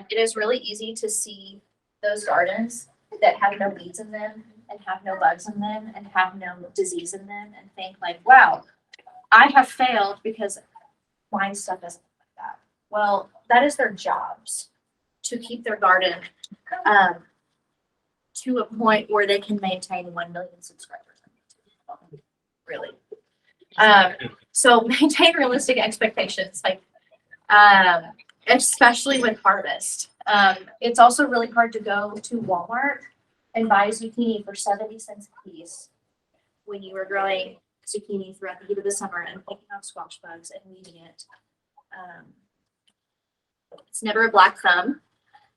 It is really easy to see those gardens that have no weeds in them and have no bugs in them and have no disease in them and think like, wow, I have failed because my stuff isn't like that. Well, that is their jobs, to keep their garden to a point where they can maintain 1 million subscribers. Really. So maintain realistic expectations, like especially with harvest. It's also really hard to go to Walmart and buy zucchini for 70 cents a piece when you were growing zucchini throughout the heat of the summer and picking out squash bugs and weeding it. It's never a black thumb.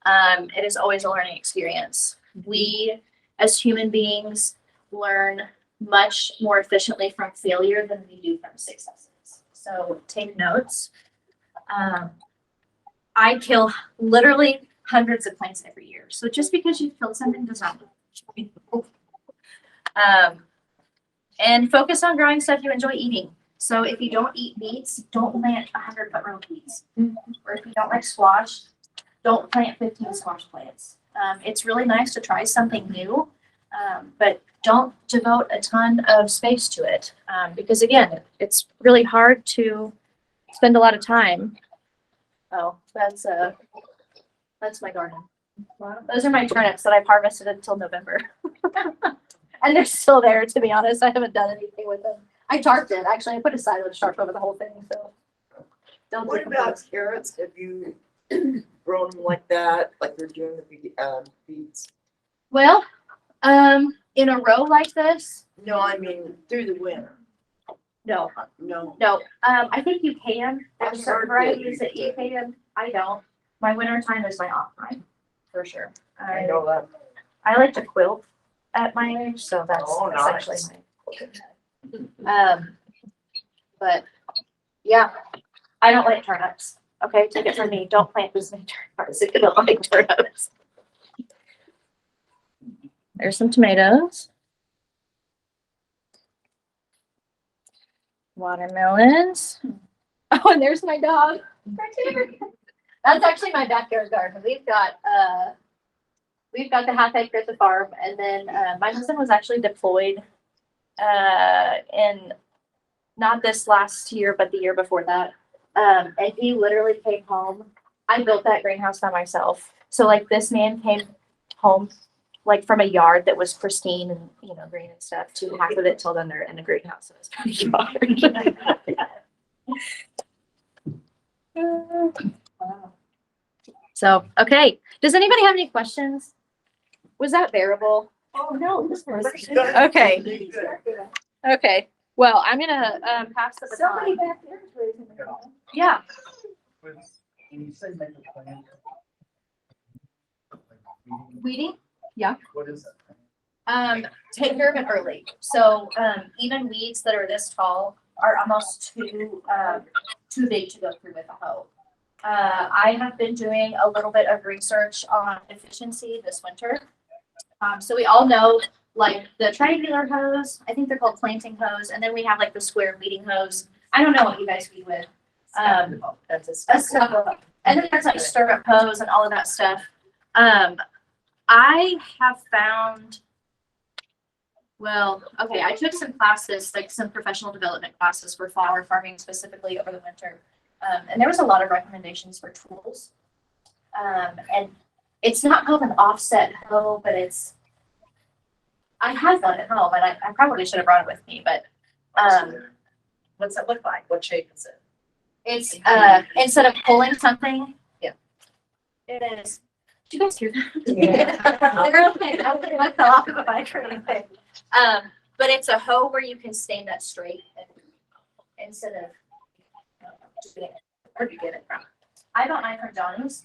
It is always a learning experience. We, as human beings, learn much more efficiently from failure than we do from successes. So take notes. I kill literally hundreds of plants every year. So just because you've killed something does not mean. And focus on growing stuff you enjoy eating. So if you don't eat beets, don't plant 100-foot row beets. Or if you don't like squash, don't plant 15 squash plants. It's really nice to try something new, but don't devote a ton of space to it. Because again, it's really hard to spend a lot of time. Oh, that's my garden. Those are my turnips that I've harvested until November. And they're still there, to be honest. I haven't done anything with them. I tarped it. Actually, I put a silage tarp over the whole thing. So don't. What about carrots? Have you grown them like that, like they're doing the beets? Well, in a row like this, No, I mean through the winter. no. No. I think you can. There's I've certain heard that varieties you that you can. I don't. My winter time is my off time, for sure. I know that. I like to quilt at my age, so that's Oh, essentially nice. my. But yeah, I don't like turnips. Okay, take it from me. Don't plant this many turnips if you don't like turnips. There's some tomatoes. Watermelons. Oh, and there's my dog right here. That's actually my backyard garden. We've got the half acre at the farm, and then my husband was actually deployed in not this last year, but the year before that. And he literally came home. I built that greenhouse by myself. So like this man came home like from a yard that was pristine and green and stuff to half of it till then they're in a greenhouse in his backyard. So okay. Does anybody have any questions? Was that bearable? Oh, no, this was. Okay. Okay. Well, I'm gonna pass the Somebody baton. back there is raising their hand. Yeah. When you say make a plan. Weeding. What is that? Take care of it early. So even weeds that are this tall are almost too big to go through with a hoe. I have been doing a little bit of research on efficiency this winter. So we all know like the triangular hose, I think they're called planting hose, and then we have like the square weeding hose. I don't know what you guys weed with. That's a Stuff. And then there's like stirrup hose and all of that stuff. I have found, well, okay, I took some classes, like some professional development classes for flower farming specifically over the winter. And there was a lot of recommendations for tools. And it's not called an offset hoe, but I have one at home, and I probably should have brought it with me, but What's it look like? What shape is it? it's instead of pulling something. Yeah. It is. Did you guys hear that? Yeah. They're okay. I fell off of a bike or anything. but it's a hoe where you can stand up straight and, instead of just getting it. Where'd you get it from? I got mine from Johnny's.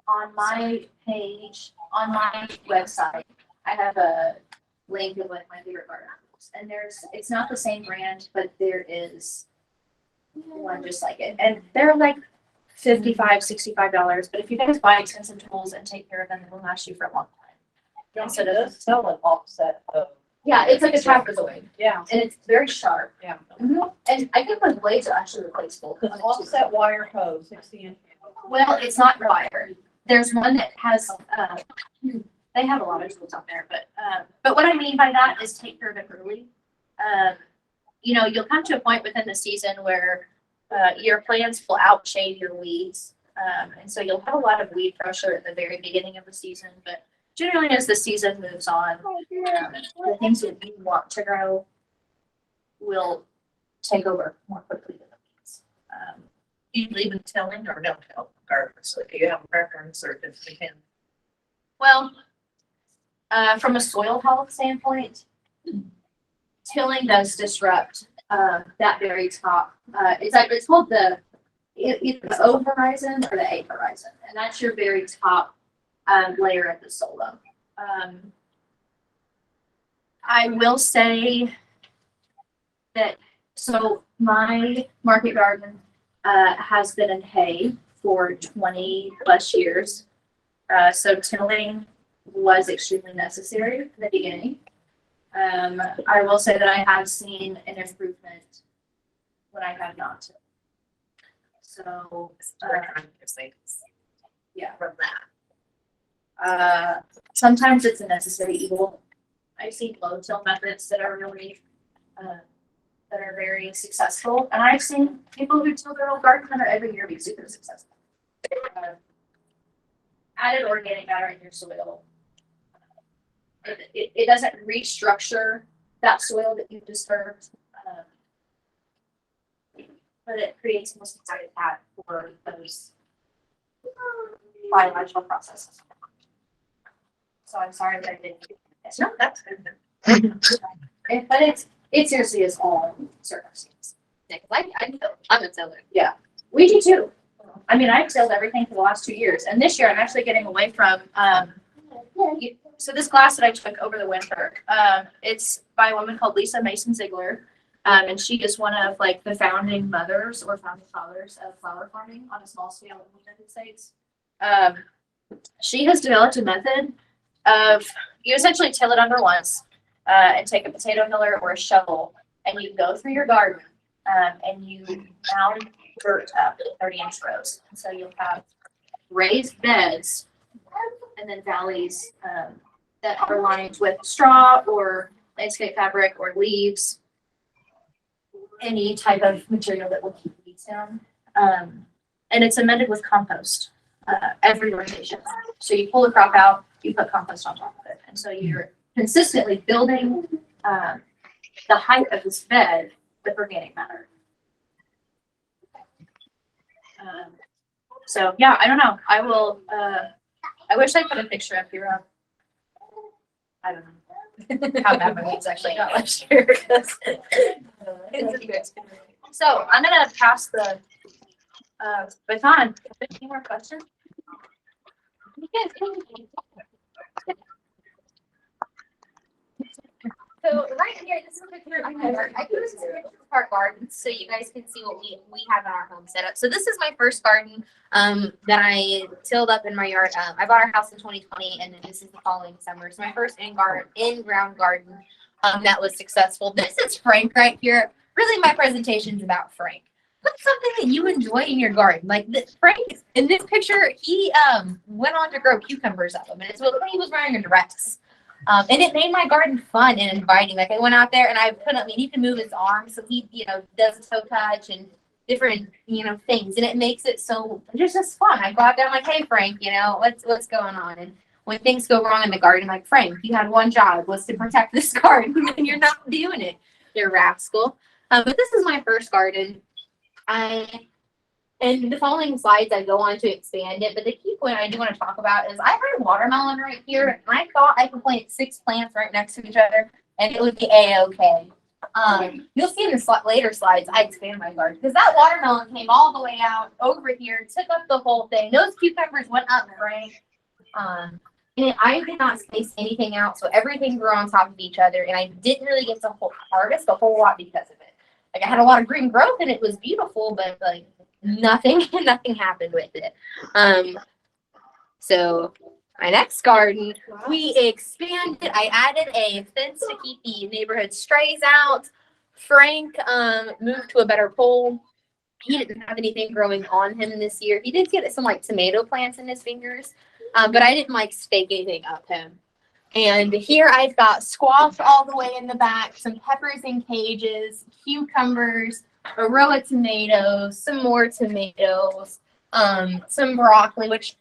On my page, on my website, I have a link of like my favorite garden tools. And it's not the same brand, but there is one just like it. And they're like $55, $65. But if you guys buy expensive tools and take care of them, it will last you for a long time. So does it sell an offset of? Yeah, it's like a trapezoid. Yeah. And it's very sharp. Yeah. And I think the blades are actually replaceable. An offset wire hose, 60-inch. Well, it's not wire. There's one that has, they have a lot of tools out there, but what I mean by that is take care of it early. You know, you'll come to a point within the season where your plants will outshade your weeds. And so you'll have a lot of weed pressure at the very beginning of the season, but generally as the season moves on, the things that you want to grow will take over more quickly than the weeds. Do you leave it tilling or don't till gardens? Like, do you have a preference or just depend? Well, from a soil health standpoint, tilling does disrupt that very top. It's called either the O horizon or the A horizon, and that's your very top layer of the solo. I will say that so my market garden has been in hay for 20 plus years. So tilling was extremely necessary in the beginning. I will say that I have seen an improvement when I have not tilled. So, yeah, From that. sometimes it's a necessary evil. I've seen low till methods that are really, that are very successful. And I've seen people who till their own garden center every year be super successful. Added organic matter in your soil. It doesn't restructure that soil that you've disturbed, but it creates most habitat for those biological processes. So I'm sorry that I didn't. No, that's good. But it seriously is all circumstance. Yeah, 'cause I'm a tiller. We do too. I mean, I've tilled everything for the last 2 years, and this year I'm actually getting away from. So this class that I took over the winter, it's by a woman called Lisa Mason Ziegler, and she is one of like the founding mothers or founding fathers of flower farming on a small scale in the United States. She has developed a method of you essentially till it under once, and take a potato peeler or a shovel, and you go through your garden, and you mound dirt up in 30-inch rows. And so you'll have raised beds and then valleys that are lined with straw or landscape fabric or leaves, any type of material that will keep weeds down. And it's amended with compost every rotation. So you pull the crop out, you put compost on top of it. And so you're consistently building the height of this bed with organic matter. So yeah, I don't know. I will. I wish I put a picture up here of. I don't know how bad my weeds actually got last year. So I'm gonna pass the baton. Any more questions? So right here, this is a picture of my garden. I put this in our garden so you guys can see what we have in our home setup. So this is my first garden that I tilled up in my yard. I bought our house in 2020, and then this is the following summer. So my first in-ground garden that was successful. This is Frank right here. Really, my presentation is about Frank. What's something that you enjoy in your garden? Like Frank in this picture, he went on to grow cucumbers up them, and it's when he was wearing a dress. And it made my garden fun and inviting. Like I went out there and I put up, he can move his arms. So he, does a toe touch and different, things. And it makes it so it's just fun. I go out there, I'm like, hey, Frank, what's going on? And when things go wrong in the garden, I'm like, Frank, you had one job was to protect this garden and you're not doing it. You're rascal. But this is my first garden. I And the following slides I go on to expand it, but the key point I do want to talk about is I had watermelon right here, and I thought I could plant 6 plants right next to each other, and it would be a-okay. You'll see in the later slides, I expand my garden, because that watermelon came all the way out over here, took up the whole thing. Those cucumbers went up, right? And I did not space anything out, so everything grew on top of each other, and I didn't really get to harvest a whole lot because of it. Like, I had a lot of green growth, and it was beautiful, but like nothing happened with it. So my next garden, we expanded. I added a fence to keep the neighborhood strays out. Frank moved to a better pole. He didn't have anything growing on him this year. He did get some like tomato plants in his fingers, but I didn't like stake anything up him. And here I've got squash all the way in the back, some peppers in cages, cucumbers, a row of tomatoes, some more tomatoes, some broccoli, which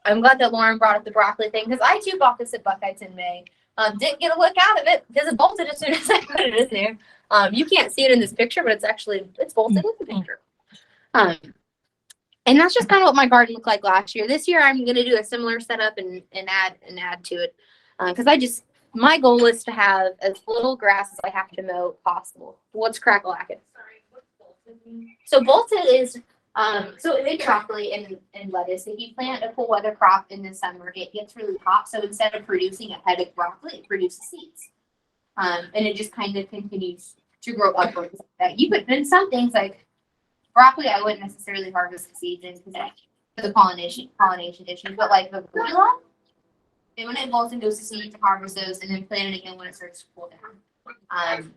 I'm glad that Lauren brought up the broccoli thing, because I too bought this at Buckeyes in May. Didn't get a look out of it because it bolted as soon as I put it in there. You can't see it in this picture, but it's bolted in the picture. And that's just kind of what my garden looked like last year. This year I'm gonna do a similar setup and add to it. Because my goal is to have as little grass as I have to mow possible. What's crack-a-lackin'? So bolted is so in broccoli and lettuce, if you plant a cool weather crop in the summer, it gets really hot. So instead of producing a head of broccoli, it produces seeds. And it just kind of continues to grow upwards. You could, then some things like broccoli, I wouldn't necessarily harvest the seeds in because for the pollination issues, but like the arugula, and when it bolts and goes to seed, to harvest those and then plant it again when it starts to cool down.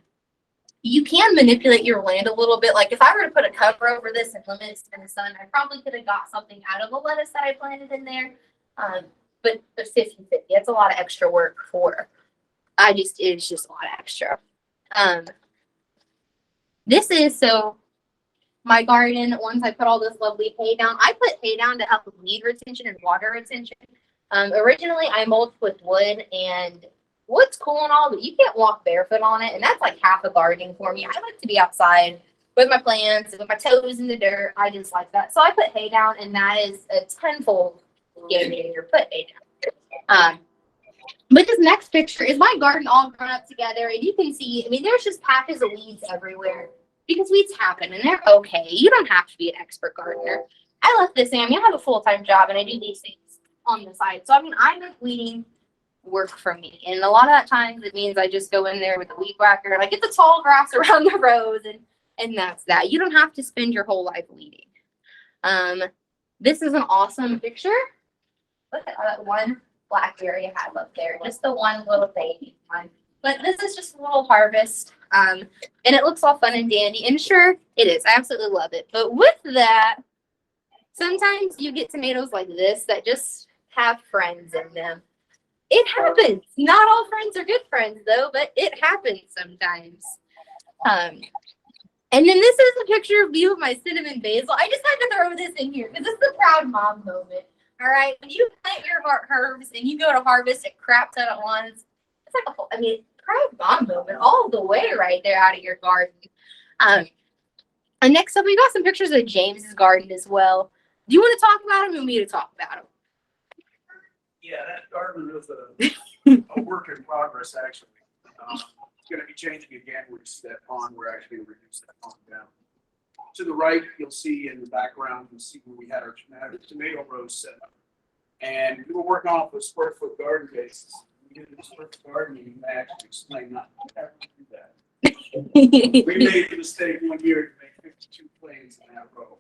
You can manipulate your land a little bit. Like if I were to put a cover over this and limit it in the sun, I probably could have got something out of the lettuce that I planted in there. But 50-50, it's a lot of extra work for, it's just a lot of extra. This is, so my garden, once I put all this lovely hay down, I put hay down to help with weed retention and water retention. Originally I mulched with wood, and wood's cool and all, but you can't walk barefoot on it, and that's like half of gardening for me. I like to be outside with my plants and with my toes in the dirt. I just like that. So I put hay down, and that is a tenfold game changer. Put hay down. But this next picture is my garden all grown up together, and you can see, I mean, there's just patches of weeds everywhere because weeds happen, and they're okay. You don't have to be an expert gardener. I left this in. I mean, I have a full-time job, and I do these things on the side. So, I mean, I make weeding work for me, and a lot of that times it means I just go in there with a weed whacker and I get the tall grass around the rows, and that's that. You don't have to spend your whole life weeding. This is an awesome picture. Look at that one blackberry I have up there, just the one little baby one. But this is just a little harvest, and it looks all fun and dandy, and sure it is. I absolutely love it. But with that, sometimes you get tomatoes like this that just have friends in them. It happens. Not all friends are good friends, though, but it happens sometimes. And then this is a picture of me with my cinnamon basil. I just had to throw this in here because it's the proud mom moment. All right, when you plant your herbs and you go to harvest a crap ton at once, it's like a whole, I mean, proud mom moment all the way right there out of your garden. And next up, we got some pictures of James's garden as well. Do you want to talk about him or me to talk about him? Yeah, that garden is a work in progress, actually. It's going to be changing again, which that pond, we're actually going to reduce that pond down. To the right, you'll see in the background, you'll see where we had our tomato rows set up. And we were working off a square foot garden basis. We did the square foot gardening, and I actually explained not to have to do that. We made the mistake one year to make 52 planes in that row.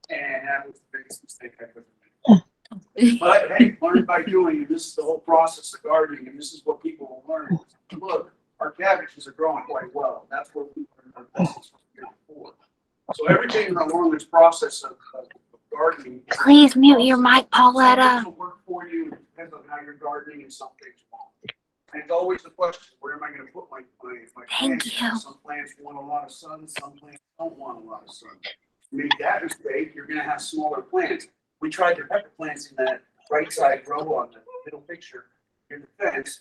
And that was the biggest mistake I could have made. But hey, learn by doing, and this is the whole process of gardening, and this is what people will learn. Look, our cabbages are growing quite well. That's what we learned our best from the year before. So everything along this process of gardening. Please mute your mic, Pauletta. Some things will work for you. It depends on how you're gardening, and some things won't. And it's always the question: where am I going to put my plants? Thank you. Some plants want a lot of sun. Some plants don't want a lot of sun. Make that mistake, you're going to have smaller plants. We tried the pepper plants in that right side row on the middle picture in the fence.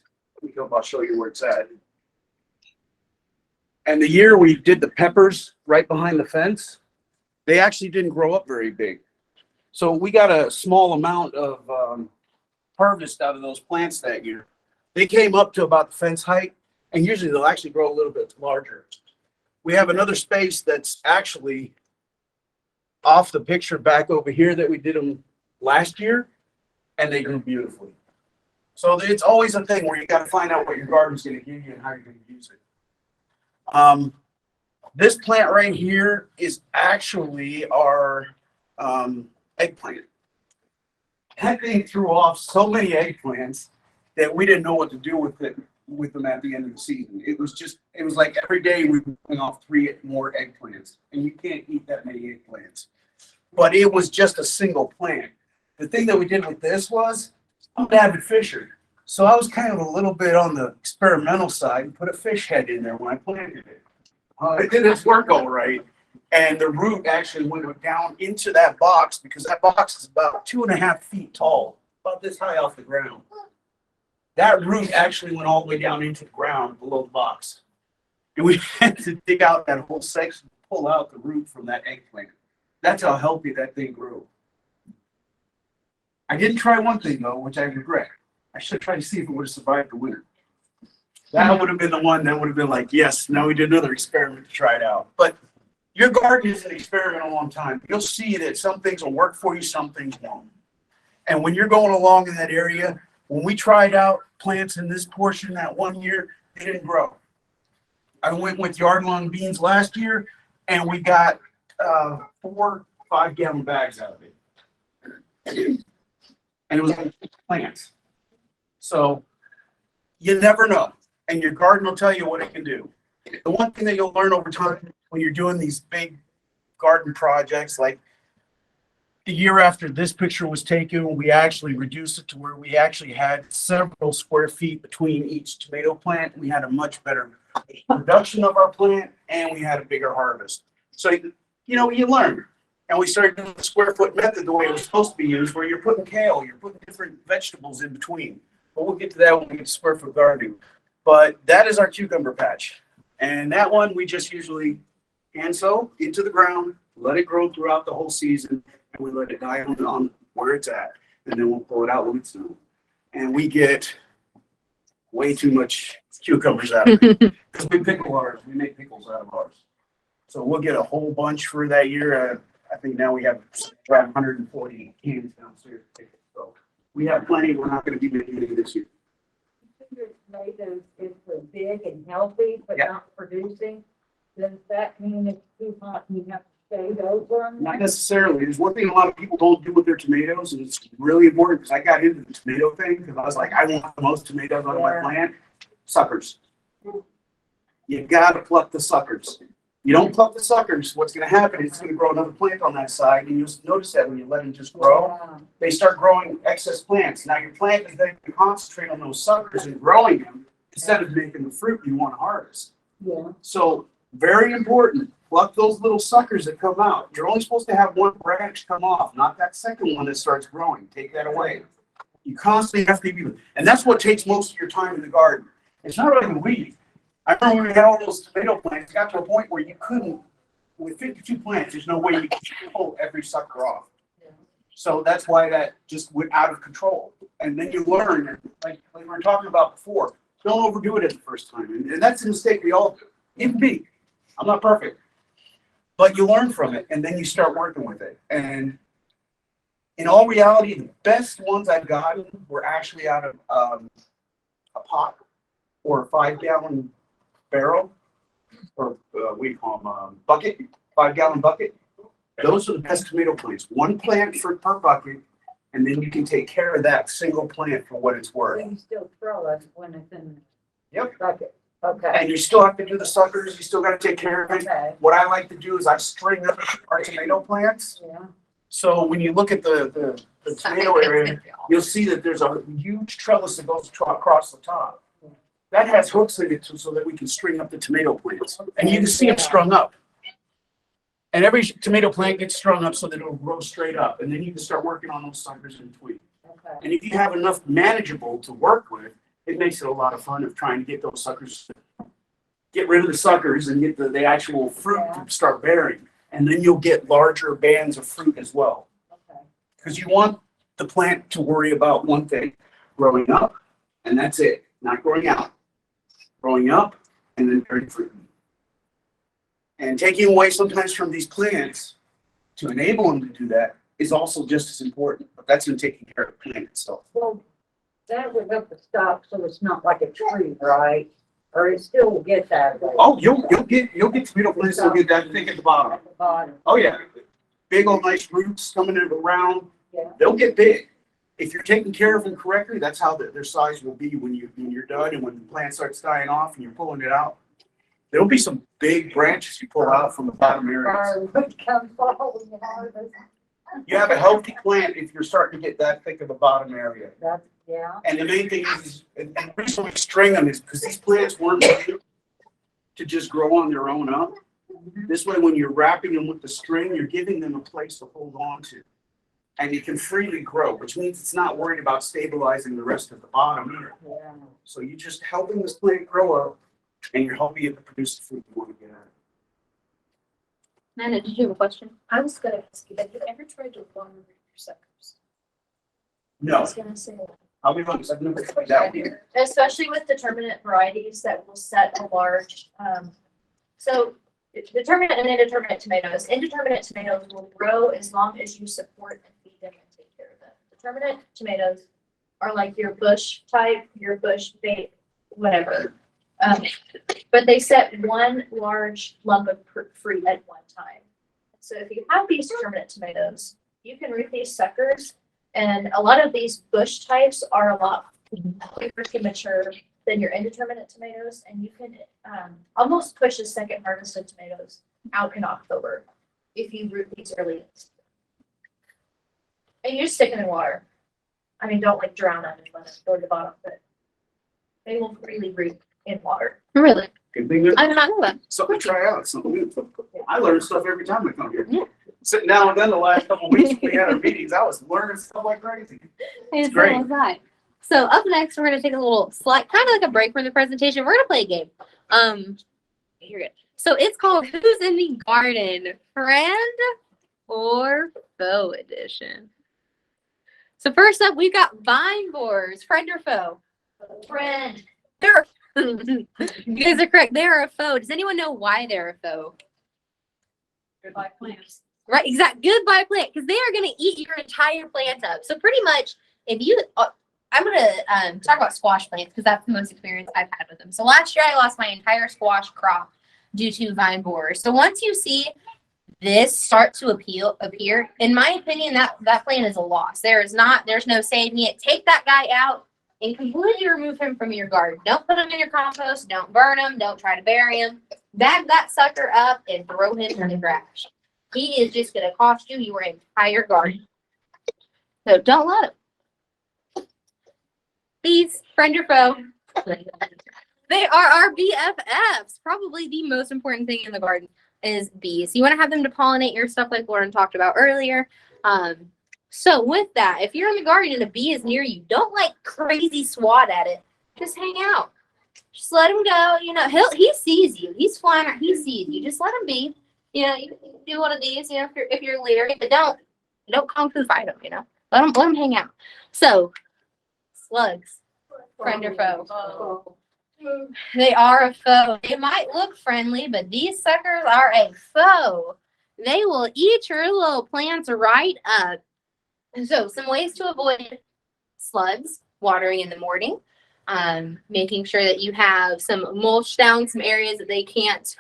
I'll show you where it's at. And the year we did the peppers right behind the fence, they actually didn't grow up very big. So we got a small amount of harvest out of those plants that year. They came up to about the fence height, and usually they'll actually grow a little bit larger. We have another space that's actually off the picture back over here that we did them last year, and they grew beautifully. So it's always a thing where you got to find out what your garden's going to give you and how you're going to use it. This plant right here is actually our eggplant. That thing threw off so many eggplants that we didn't know what to do with them at the end of the season. It was like every day we were putting off 3 more eggplants, and you can't eat that many eggplants. But it was just a single plant. The thing that we did with this was, I'm an avid fisher. So I was kind of a little bit on the experimental side and put a fish head in there when I planted it. It did its work all right. And the root actually went down into that box because that box is about 2.5 feet tall, about this high off the ground. That root actually went all the way down into the ground below the box. And we had to dig out that whole section, pull out the root from that eggplant. That's how healthy that thing grew. I didn't try one thing though, which I regret. I should try to see if it would have survived the winter. That would have been the one that would have been like, yes, now we did another experiment to try it out. But your garden is an experiment a long time. You'll see that some things will work for you, some things won't. And when you're going along in that area, when we tried out plants in this portion that one year, they didn't grow. I went with yard-long beans last year, and we got 4 5-gallon bags out of it. And it was like plants. So you never know. And your garden will tell you what it can do. The one thing that you'll learn over time when you're doing these big garden projects, like the year after this picture was taken, we actually reduced it to where we actually had several square feet between each tomato plant. We had a much better production of our plant, and we had a bigger harvest. So, you know, you learn. And we started doing the square foot method the way it was supposed to be used, where you're putting kale, you're putting different vegetables in between. But we'll get to that when we get to square foot gardening. But that is our cucumber patch. And that one we just usually hand sow into the ground, let it grow throughout the whole season, and we let it die on where it's at. And then we'll pull it out when it's done. And we get way too much cucumbers out of it. Because we pickle ours, we make pickles out of ours. So we'll get a whole bunch for that year. I think now we have around 140 cans downstairs. So we have plenty. We're not going to be making any this year. Your tomatoes is so big and healthy, but Yeah. not producing. Does that mean it's too hot and you have to shade over them? Not necessarily. There's one thing a lot of people don't do with their tomatoes, and it's really important because I got into the tomato thing because I was like, I want the most tomatoes out of my plant. Suckers. You got to pluck the suckers. You don't pluck the suckers, what's going to happen is it's going to grow another plant on that side, and you'll notice that when you let them just grow, Yeah. they start growing excess plants. Now your plant is then going to concentrate on those suckers and growing them instead of making the fruit you want to harvest. Yeah. So very important, pluck those little suckers that come out. You're only supposed to have one branch come off, not that second one that starts growing. Take that away. You constantly have to be, and that's what takes most of your time in the garden. It's not really weed. I remember when we had all those tomato plants, it got to a point where you couldn't, with 52 plants, there's no way you could pull every sucker off. So that's why that just went out of control. And then you learn, like we were talking about before, don't overdo it at the first time. And that's a mistake we all do. Even me. I'm not perfect. But you learn from it, and then you start working with it. And in all reality, the best ones I've gotten were actually out of a pot or a 5-gallon barrel, or we call them bucket, 5-gallon bucket. Those are the best tomato plants. One plant per bucket, and then you can take care of that single plant for what it's worth. You still throw it when it's in. Yep. Bucket. Okay. And you still have to do the suckers. You still got to take care of it. Okay. What I like to do is I string up our tomato plants. Yeah. So when you look at the tomato area, you'll see that there's a huge trellis that goes across the top. That has hooks in it so that we can string up the tomato plants. And you can see them strung up. And every tomato plant gets strung up so that it'll grow straight up. And then you can start working on those suckers in between. Okay. And if you have enough manageable to work with, it makes it a lot of fun of trying to get those suckers, get rid of the suckers and get the actual fruit to start bearing. And then you'll get larger bands of fruit as well. Okay. Because you want the plant to worry about one thing, growing up, and that's it, not growing out. Growing up and then bearing fruit. And taking away sometimes from these plants to enable them to do that is also just as important, but that's in taking care of the plant itself. Well, that would help the stock so it's not like a tree, right? Or it still will get that way. Oh, you'll get tomato plants that'll get that thick at the bottom. At the bottom. Oh, yeah. Big old nice roots coming in around. Yeah. They'll get big. If you're taking care of them correctly, that's how their size will be when you're done and when the plant starts dying off and you're pulling it out. There'll be some big branches you pull out from the bottom areas. Or would come fall when you harvest. You have a healthy plant if you're starting to get that thick of the bottom area. That's, yeah. And the main thing is and the reason we string them is because these plants weren't made to just grow on their own up. This way, when you're wrapping them with the string, you're giving them a place to hold on to. And it can freely grow, which means it's not worried about stabilizing the rest of the bottom either. Yeah. So you're just helping this plant grow up and you're helping it to produce the fruit you want to get out of it. Nana, did you have a question? I was gonna ask you, have you ever tried to water your suckers? I No, was gonna say, I'll be honest, I've never tried that one. Especially with determinate varieties that will set a large, so determinate and indeterminate tomatoes. Indeterminate tomatoes will grow as long as you support and feed them and take care of them. Determinate tomatoes are like your bush type, your bush bait, whatever. But they set one large lump of fruit at one time. So if you have these determinate tomatoes, you can root these suckers, and a lot of these bush types are a lot quicker to mature than your indeterminate tomatoes, and you can almost push the second harvest of tomatoes out in October if you root these early. And you just stick them in water. I mean, don't like drown them and let it go to the bottom, but they will freely root in water. Really? Good thing there's I did not know that. something to try out, something new. I learn stuff every time I come here. Yeah. Sitting down with them the last couple of weeks when we had our meetings, I was learning stuff like crazy. It's great. So up next, we're gonna take a little slight, kind of like a break from the presentation. We're gonna play a game. You're good. So it's called Who's in the Garden, Friend or Foe Edition. So first up, we've got vine borers, friend or foe? Friend. They're you guys are correct. They're a foe. Does anyone know why they're a foe? Goodbye plants. Right, exact. Goodbye plant, because they are going to eat your entire plant up. So pretty much, if you, I'm going to talk about squash plants because that's the most experience I've had with them. So last year I lost my entire squash crop due to vine borers. So once you see this start to appear, in my opinion, that plant is a loss. There's no saving it. Take that guy out and completely remove him from your garden. Don't put him in your compost. Don't burn him. Don't try to bury him. Bag that sucker up and throw him in the trash. He is just going to cost you your entire garden. So don't let him. Bees, friend or foe? They are our BFFs. Probably the most important thing in the garden is bees. You want to have them to pollinate your stuff like Lauren talked about earlier. So with that, if you're in the garden and a bee is near you, don't like crazy swat at it. Just hang out. Just let him go. You know, he sees you. He's flying out. He sees you. Just let him be. You know, you can do one of these, you know, if you're leery, but don't kung fu fight him, you know. Let him hang out. So, slugs, friend or foe? They are a foe. They might look friendly, but these suckers are a foe. They will eat your little plants right up. So, some ways to avoid slugs: watering in the morning, making sure that you have some mulch down some areas that they can't.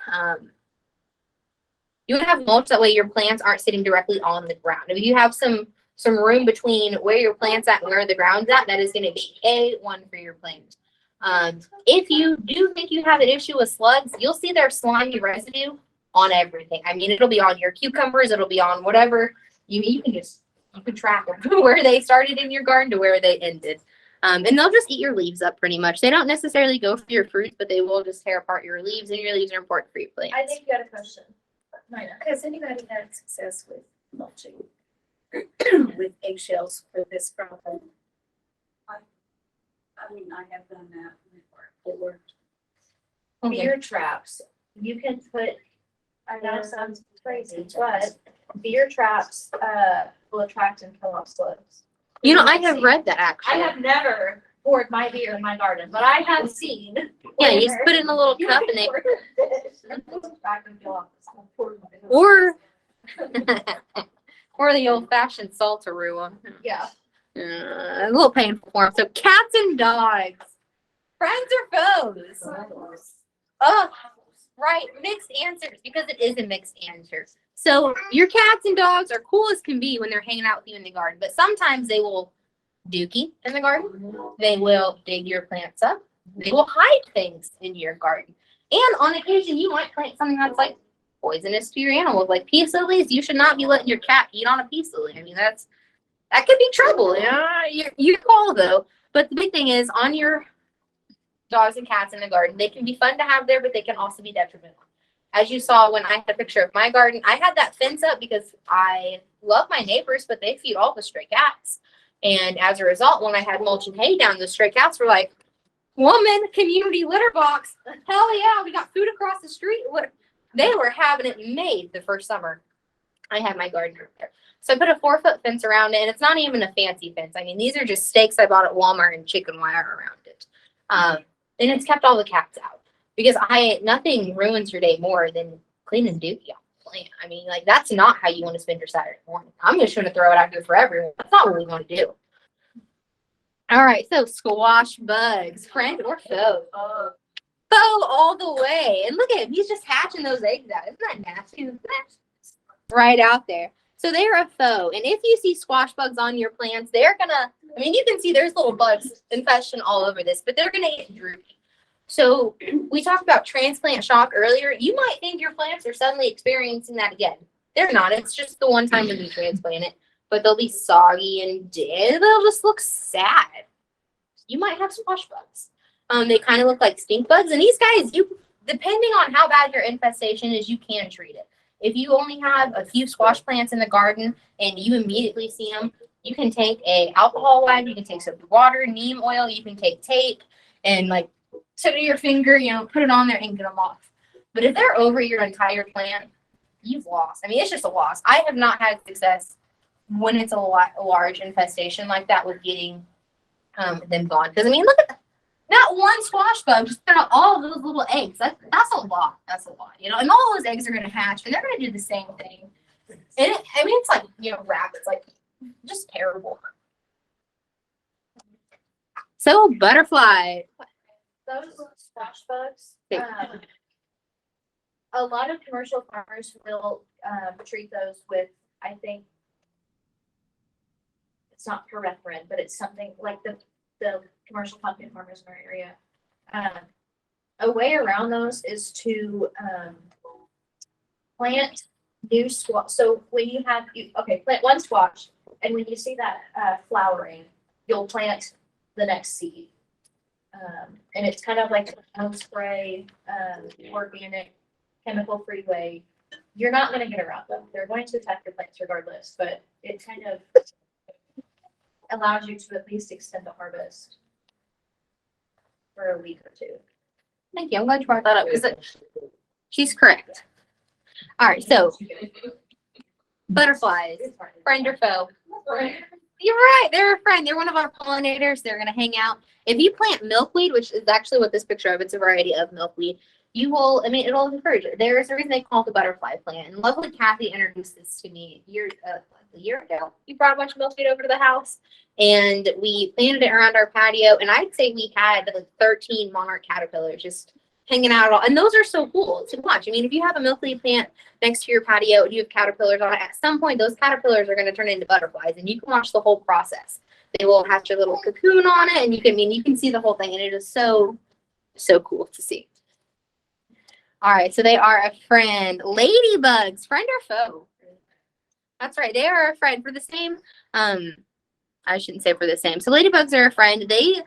You would have mulch, that way your plants aren't sitting directly on the ground. If you have some room between where your plant's at and where the ground's at, that is going to be A1 for your plant. If you do think you have an issue with slugs, you'll see their slimy residue on everything. I mean, it'll be on your cucumbers, it'll be on whatever. You can track them where they started in your garden to where they ended. And they'll just eat your leaves up pretty much. They don't necessarily go for your fruits, but they will just tear apart your leaves, and your leaves are important for your plants. I think you got a question. has anybody had success with mulching with eggshells for this problem? I mean, I have done that before. It worked. Beer traps. You can put I know it sounds crazy, but beer traps will attract and kill off slugs. You know, I have read that I actually. have never poured my beer in my garden, but I have seen. Yeah, you just put it in a little cup and they, Or. or, or the old fashioned saltaroo one. Yeah. A little painful for them. So cats and dogs, friends or foes? Oh, right, mixed answers because it is a mixed answer. So your cats and dogs are cool as can be when they're hanging out with you in the garden, but sometimes they will dookie in the garden. They will dig your plants up. They will hide things in your garden. And on occasion, you might plant something that's like poisonous to your animals, like peace lilies. You should not be letting your cat eat on a peace lily. I mean, that could be trouble. You call though. But the big thing is on your dogs and cats in the garden, they can be fun to have there, but they can also be detrimental. As you saw when I had a picture of my garden, I had that fence up because I love my neighbors, but they feed all the stray cats. And as a result, when I had mulch and hay down, the stray cats were like, woman, community litter box. Hell yeah, we got food across the street. They were having it made the first summer I had my garden there. So I put a 4-foot fence around it, and it's not even a fancy fence. I mean, these are just stakes I bought at Walmart and chicken wire around it. And it's kept all the cats out because nothing ruins your day more than cleaning dookie off the plant. I mean, like, that's not how you want to spend your Saturday morning. I'm just going to throw it out there for everyone. That's not what we want to do. All right, so squash bugs, friend or foe? Foe all the way. And look at him, he's just hatching those eggs out. Isn't that nasty? Right out there. So they're a foe. And if you see squash bugs on your plants, they're gonna, I mean, you can see there's little bugs infestation all over this, but they're gonna get droopy. So we talked about transplant shock earlier. You might think your plants are suddenly experiencing that again. They're not. It's just the one time when you transplant it, but they'll be soggy and dead. They'll just look sad. You might have squash bugs. They kind of look like stink bugs. And these guys, depending on how bad your infestation is, you can treat it. If you only have a few squash plants in the garden and you immediately see them, you can take a alcohol wipe, you can take soapy water, neem oil, you can take tape and like put it to your finger, put it on there and get them off. But if they're over your entire plant, you've lost. I mean, it's just a loss. I have not had success when it's a large infestation like that with getting them gone. Because I mean, look at that one squash bug just put out all of those little eggs. That's a lot. That's a lot. And all those eggs are going to hatch, and they're going to do the same thing. And it's like rabbits, like just terrible. So butterfly. Those squash bugs, a lot of commercial farmers will treat those with, I think, it's not permethrin, but it's something like the commercial pumpkin farmers in our area. A way around those is to plant new squash. So when you plant one squash, and when you see that flowering, you'll plant the next seed. And it's kind of like a no spray, organic, chemical-free way. You're not going to get around them. They're going to attack your plants regardless, but it kind of allows you to at least extend the harvest for a week or two. Thank you. I'm glad you brought that up because she's correct. All right, so butterflies, friend or foe? You're right. They're a friend. They're one of our pollinators. They're going to hang out. If you plant milkweed, which is actually what this picture of, it's a variety of milkweed, it'll encourage it. There's a reason they call it the butterfly plant. And lovely Kathy introduced this to me a year ago. You brought a bunch of milkweed over to the house, and we planted it around our patio. And I'd say we had like 13 monarch caterpillars just hanging out at all. And those are so cool to watch. I mean, if you have a milkweed plant next to your patio and you have caterpillars on it, at some point those caterpillars are going to turn into butterflies, and you can watch the whole process. They will hatch a little cocoon on it, and you can see the whole thing, and it is so cool to see. All right, so they are a friend. Ladybugs, friend or foe? That's right, they are a friend for the same. I shouldn't say for the same. So ladybugs are a friend. They,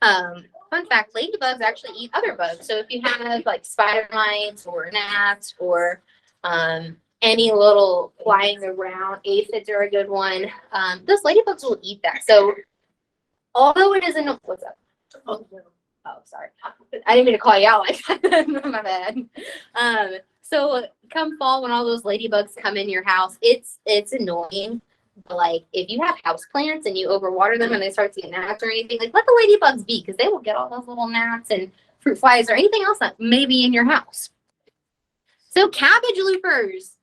fun fact, ladybugs actually eat other bugs. So if you have like spider mites or gnats or any little flying around, aphids are a good one. Those ladybugs will eat that. So although it isn't, what's up? Oh, sorry. I didn't mean to call you out like that. My bad. So come fall when all those ladybugs come in your house, it's annoying. But like if you have house plants and you overwater them and they start to get gnats or anything, like let the ladybugs be because they will get all those little gnats and fruit flies or anything else that may be in your house. So cabbage loopers.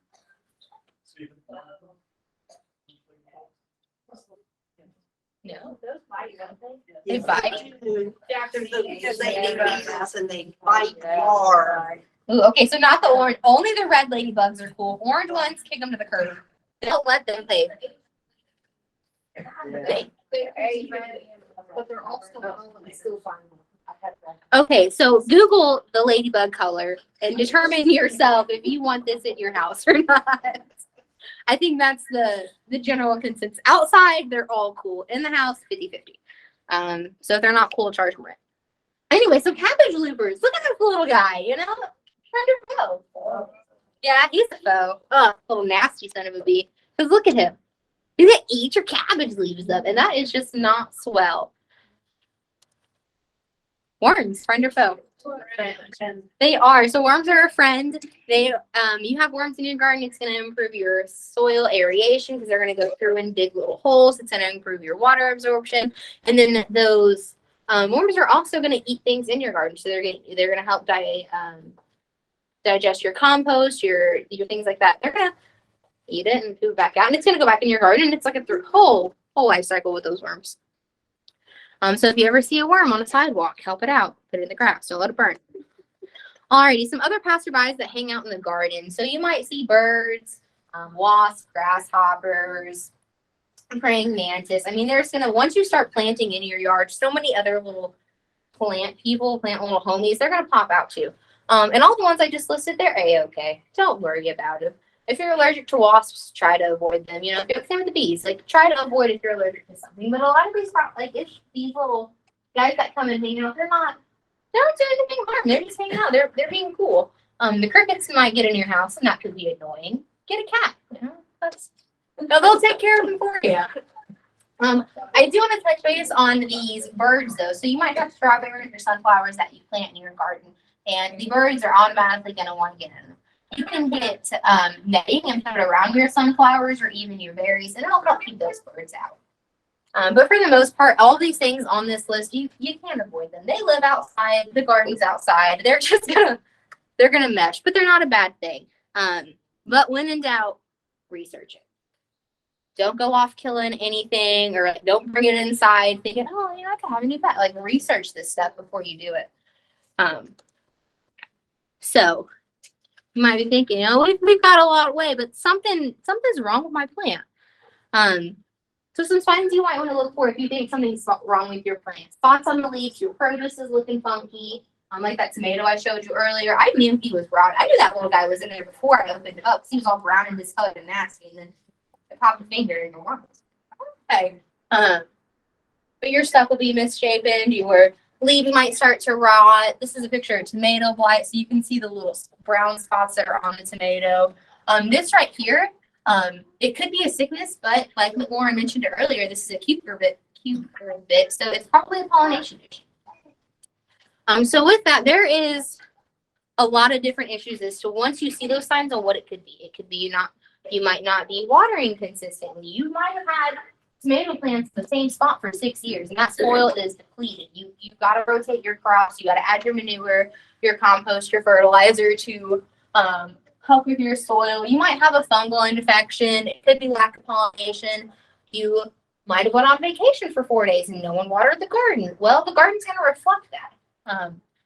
No, those bite, don't they? They bite. Because they eat grass and they bite hard. Ooh, okay, so not the orange. Only the red ladybugs are cool. Orange ones, kick them to the curb. Don't let them play. But they're also still fine. Okay, so Google the ladybug color and determine yourself if you want this in your house or not. I think that's the general consensus. Outside, they're all cool. In the house, 50-50. So if they're not cool, charge them rent. Anyway, so cabbage loopers. Look at this little guy, you know? Kind of foe. Yeah, he's a foe. Oh, little nasty son of a bee. Because look at him. He's gonna eat your cabbage leaves up, and that is just not swell. Worms, friend or foe? They are. So worms are a friend. They, you have worms in your garden, it's going to improve your soil aeration because they're going to go through and dig little holes. It's going to improve your water absorption. And then those worms are also going to eat things in your garden. So they're going to help digest your compost, your things like that. They're going to eat it and poop back out, and it's going to go back in your garden. And it's like a whole life cycle with those worms. So if you ever see a worm on a sidewalk, help it out. Put it in the grass. Don't let it burn. Alrighty, some other passerbys that hang out in the garden. So you might see birds, wasps, grasshoppers, praying mantis. I mean, once you start planting in your yard, so many other little plant little homies, they're going to pop out too. And all the ones I just listed, they're A-okay. Don't worry about them. If you're allergic to wasps, try to avoid them. You know, same with the bees. Like, try to avoid if you're allergic to something. But a lot of these, like, if these little guys that come and hang out, they don't do anything harm. They're just hanging out. They're being cool. The crickets might get in your house, and that could be annoying. Get a cat. You know, they'll take care of them for you. I do want to touch base on these birds, though. So you might have strawberries or sunflowers that you plant in your garden, and the birds are automatically going to want to get in them. You can get netting and put it around your sunflowers or even your berries, and it'll help keep those birds out. But for the most part, all these things on this list, you can't avoid them. They live outside. The garden's outside. They're just they're gonna mesh, but they're not a bad thing. But when in doubt, research it. Don't go off killing anything, or don't bring it inside thinking, oh, you know, I could have a new pet. Like, research this stuff before you do it. So you might be thinking, you know, we've got a lot of way, but something's wrong with my plant. So some signs you might want to look for if you think something's wrong with your plant. Spots on the leaves, your produce is looking funky. Like that tomato I showed you earlier, I knew he was brown. I knew that little guy was in there before I opened it up. He was all brown and discolored and nasty, and then I popped a finger in the worm. Okay. But your stuff will be misshapen. Your leaves might start to rot. This is a picture of tomato blight, so you can see the little brown spots that are on the tomato. This right here, it could be a sickness, but like Lauren mentioned earlier, this is a cucurbit, so it's probably a pollination issue. So with that, there is a lot of different issues as to once you see those signs on what it could be. It could be you might not be watering consistently. You might have had tomato plants in the same spot for 6 years, and that soil is depleted. You've got to rotate your crops. You got to add your manure, your compost, your fertilizer to help with your soil. You might have a fungal infection. It could be lack of pollination. You might have went on vacation for 4 days and no one watered the garden. Well, the garden's going to reflect that.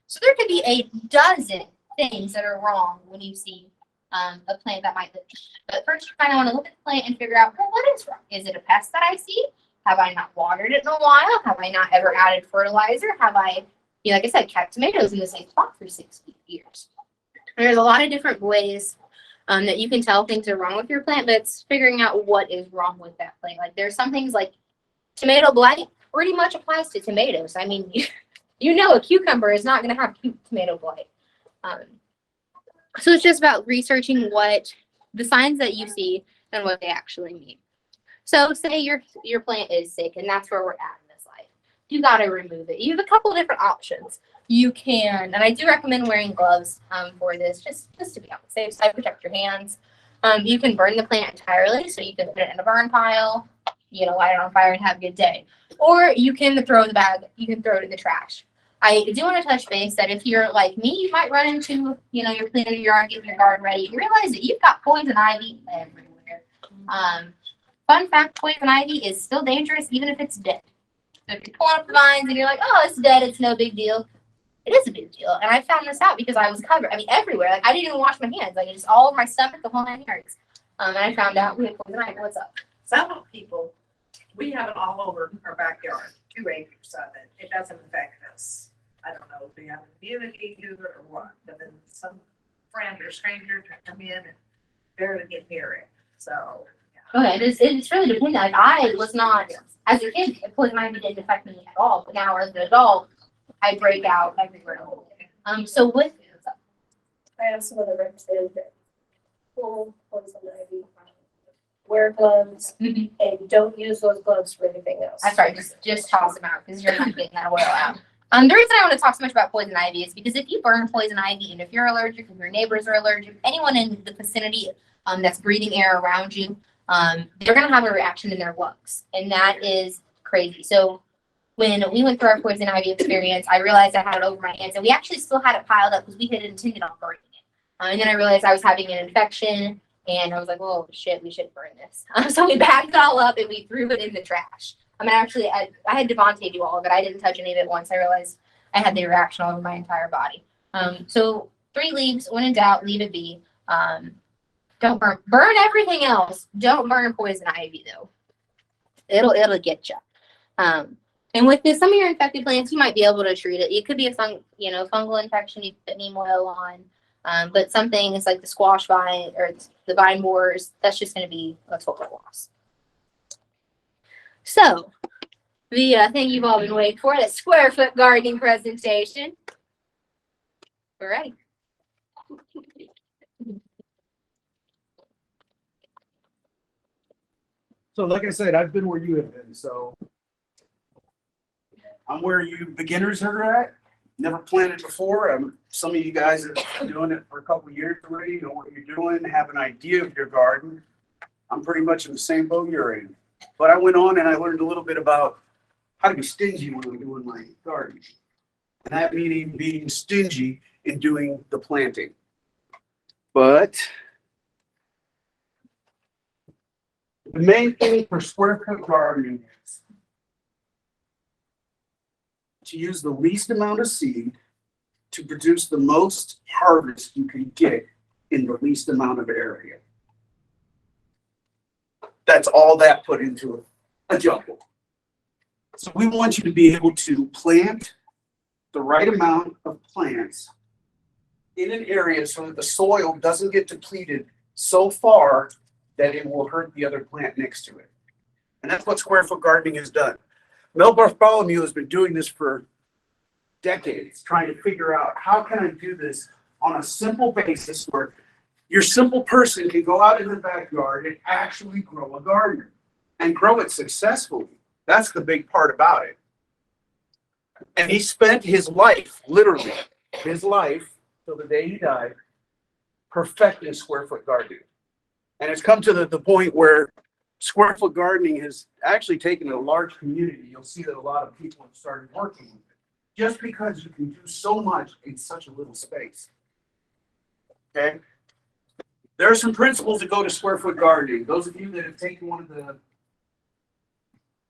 So there could be a dozen things that are wrong when you see a plant that might live. But first, you kind of want to look at the plant and figure out, well, what is wrong? Is it a pest that I see? Have I not watered it in a while? Have I not ever added fertilizer? Have I, like I said, kept tomatoes in the same spot for 6 years? And there's a lot of different ways that you can tell things are wrong with your plant, but it's figuring out what is wrong with that plant. Like, there's some things like tomato blight pretty much applies to tomatoes. I mean, you know, a cucumber is not going to have tomato blight. So it's just about researching what the signs that you see and what they actually mean. So say your plant is sick, and that's where we're at in this life. You got to remove it. You have a couple different options. you can, and I do recommend wearing gloves for this, just to be on the safe side, protect your hands. You can burn the plant entirely, so you can put it in a burn pile, light it on fire and have a good day. Or you can throw the bag, you can throw it in the trash. I do want to touch base that if you're like me, you might run into, you're cleaning your yard, getting your garden ready. You realize that you've got poison ivy everywhere. Fun fact, poison ivy is still dangerous even if it's dead. So if you're pulling up the vines and you're like, oh, it's dead, it's no big deal. It is a big deal. And I found this out because I was covered. I mean, everywhere. Like, I didn't even wash my hands. Like, it's all over my stomach, the whole 9 yards. And I found out we had poison ivy. What's up? Some people, we have it all over our backyard, 2 acres of it. It doesn't affect us. I don't know if we have immunity to it or what, but then some friend or stranger can come in and barely get near it. So, Okay, it's really dependent. Like, I was not, as a kid, poison ivy didn't affect me at all. But now as an adult, I break out everywhere. So with I have some other representatives that full poison ivy. Wear gloves Mhm. and don't use those gloves for anything else. I'm sorry, just toss them out because you're not getting that oil out. The reason I want to talk so much about poison ivy is because if you burn poison ivy, and if you're allergic, if your neighbors are allergic, anyone in the vicinity that's breathing air around you, they're gonna have a reaction in their lungs, and that is crazy. So when we went through our poison ivy experience, I realized I had it over my hands, and we actually still had it piled up because we had intended on burning it. And then I realized I was having an infection, and I was like, "Oh shit, we should burn this." So we bagged it all up and we threw it in the trash. I mean, actually, I had Devontae do all of it. I didn't touch any of it once I realized I had the reaction all over my entire body. So 3 leaves. When in doubt, leave it be. Don't burn everything else. Don't burn poison ivy though. It'll get you. And with this, some of your infected plants, you might be able to treat it. It could be a fungal infection you put neem oil on. But some things like the squash vine or the vine borers, that's just going to be a total loss. So, the thing you've all been waiting for, the square foot gardening presentation. We're ready. So like I said, I've been where you have been, so I'm where you beginners are at. Never planted before. Some of you guys have been doing it for a couple of years already, know what you're doing, have an idea of your garden. I'm pretty much in the same boat you're in. But I went on and I learned a little bit about how to be stingy when I'm doing my garden. And that meaning being stingy in doing the planting. But the main thing for square foot gardening is to use the least amount of seed to produce the most harvest you can get in the least amount of area. That's all that put into a jumble. So we want you to be able to plant the right amount of plants in an area so that the soil doesn't get depleted so far that it will hurt the other plant next to it. And that's what square foot gardening has done. Mel Bartholomew has been doing this for decades, trying to figure out how can I do this on a simple basis where your simple person can go out in the backyard and actually grow a garden and grow it successfully. That's the big part about it. And he spent his life, literally his life, till the day he died, perfecting square foot gardening. And it's come to the point where square foot gardening has actually taken a large community. You'll see that a lot of people have started working with it just because you can do so much in such a little space. Okay? There are some principles that go to square foot gardening. Those of you that have taken one of the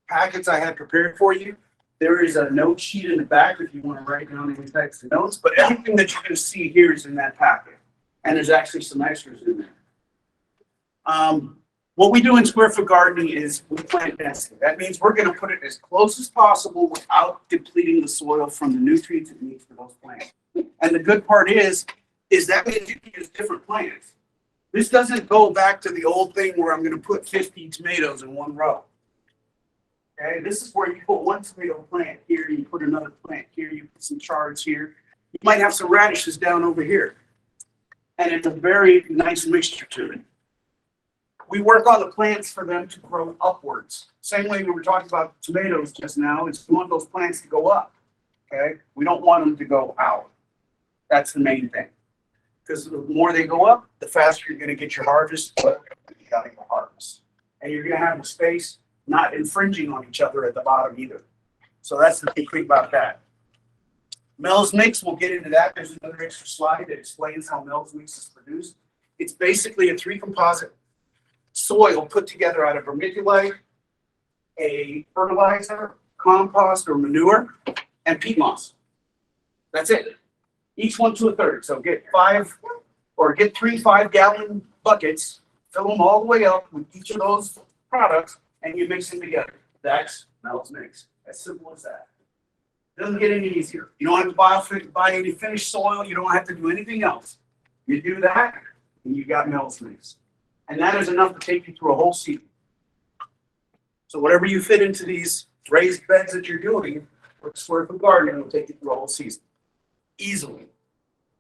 packets I have prepared for you, there is a note sheet in the back if you want to write down any types of notes, but everything that you're going to see here is in that packet. And there's actually some extras in there. What we do in square foot gardening is we plant densely. That means we're going to put it as close as possible without depleting the soil from the nutrients it needs for those plants. And the good part is that means you can use different plants. This doesn't go back to the old thing where I'm going to put 50 tomatoes in one row. Okay, this is where you put one tomato plant here, you put another plant here, you put some chards here. You might have some radishes down over here. And it's a very nice mixture to it. We work on the plants for them to grow upwards. Same way we were talking about tomatoes just now, is we want those plants to go up. okay? We don't want them to go out. That's the main thing. Because the more they go up, the faster you're gonna get your harvest, but you gotta go harvest. And you're gonna have the space not infringing on each other at the bottom either. So that's the big thing about that. Mel's Mix, we'll get into that. There's another extra slide that explains how Mel's Mix is produced. It's basically a 3 composite soil put together out of vermiculite, a fertilizer, compost or manure, and peat moss. That's it. Each one to a third. So get 3 5-gallon buckets, fill them all the way up with each of those products, and you mix them together. That's Mel's Mix. As simple as that. Doesn't get any easier. You don't have to buy any finished soil. You don't have to do anything else. You do that, and you got Mel's Mix. And that is enough to take you through a whole season. So whatever you fit into these raised beds that you're doing, with square foot gardening, will take you through a whole season. Easily.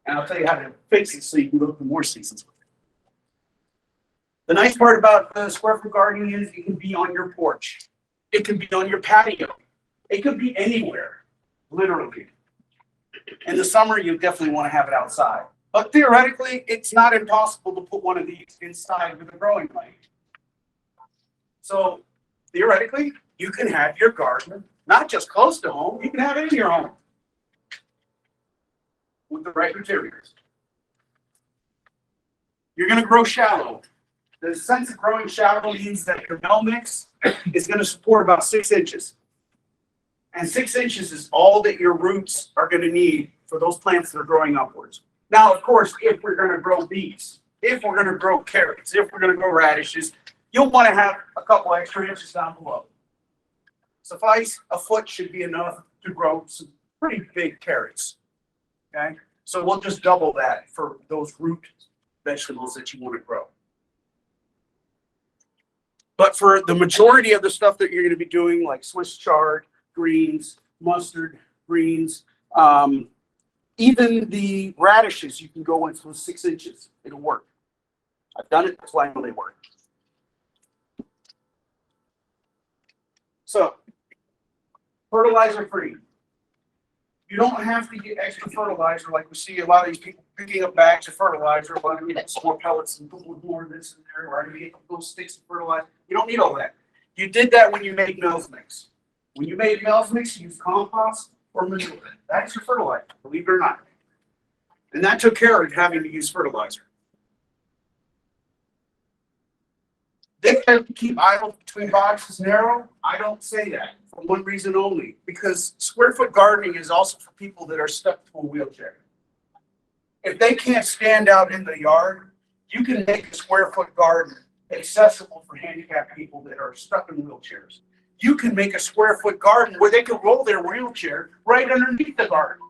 And I'll tell you how to fix it so you can go through more seasons with it. The nice part about the square foot gardening is it can be on your porch. It can be on your patio. It could be anywhere, literally. In the summer, you definitely want to have it outside. But theoretically, it's not impossible to put one of these inside with a growing light. So theoretically, you can have your garden not just close to home, you can have it in your home with the right materials. You're going to grow shallow. The sense of growing shallow means that your Mel Mix is going to support about 6 inches. And 6 inches is all that your roots are going to need for those plants that are growing upwards. Now, of course, if we're going to grow beets, if we're going to grow carrots, if we're going to grow radishes, you'll want to have a couple extra inches down below. Suffice, a foot should be enough to grow some pretty big carrots. Okay, so we'll just double that for those root vegetables that you want to grow. But for the majority of the stuff that you're going to be doing, like Swiss chard, greens, mustard, greens, even the radishes, you can go into 6 inches. It'll work. I've done it. That's why I know they work. So, fertilizer free. You don't have to get extra fertilizer like we see a lot of these people picking up bags of fertilizer, why do we get some more pellets and put more of this in there, or do we get those sticks of fertilizer? You don't need all that. You did that when you made Mel's Mix. When you made Mel's Mix, you used compost or manure. That's your fertilizer, believe it or not. And that took care of having to use fertilizer. They have to keep aisles between boxes narrow. I don't say that for one reason only, because square foot gardening is also for people that are stuck to a wheelchair. If they can't stand out in the yard, you can make a square foot garden accessible for handicapped people that are stuck in wheelchairs. You can make a square foot garden where they can roll their wheelchair right underneath the garden.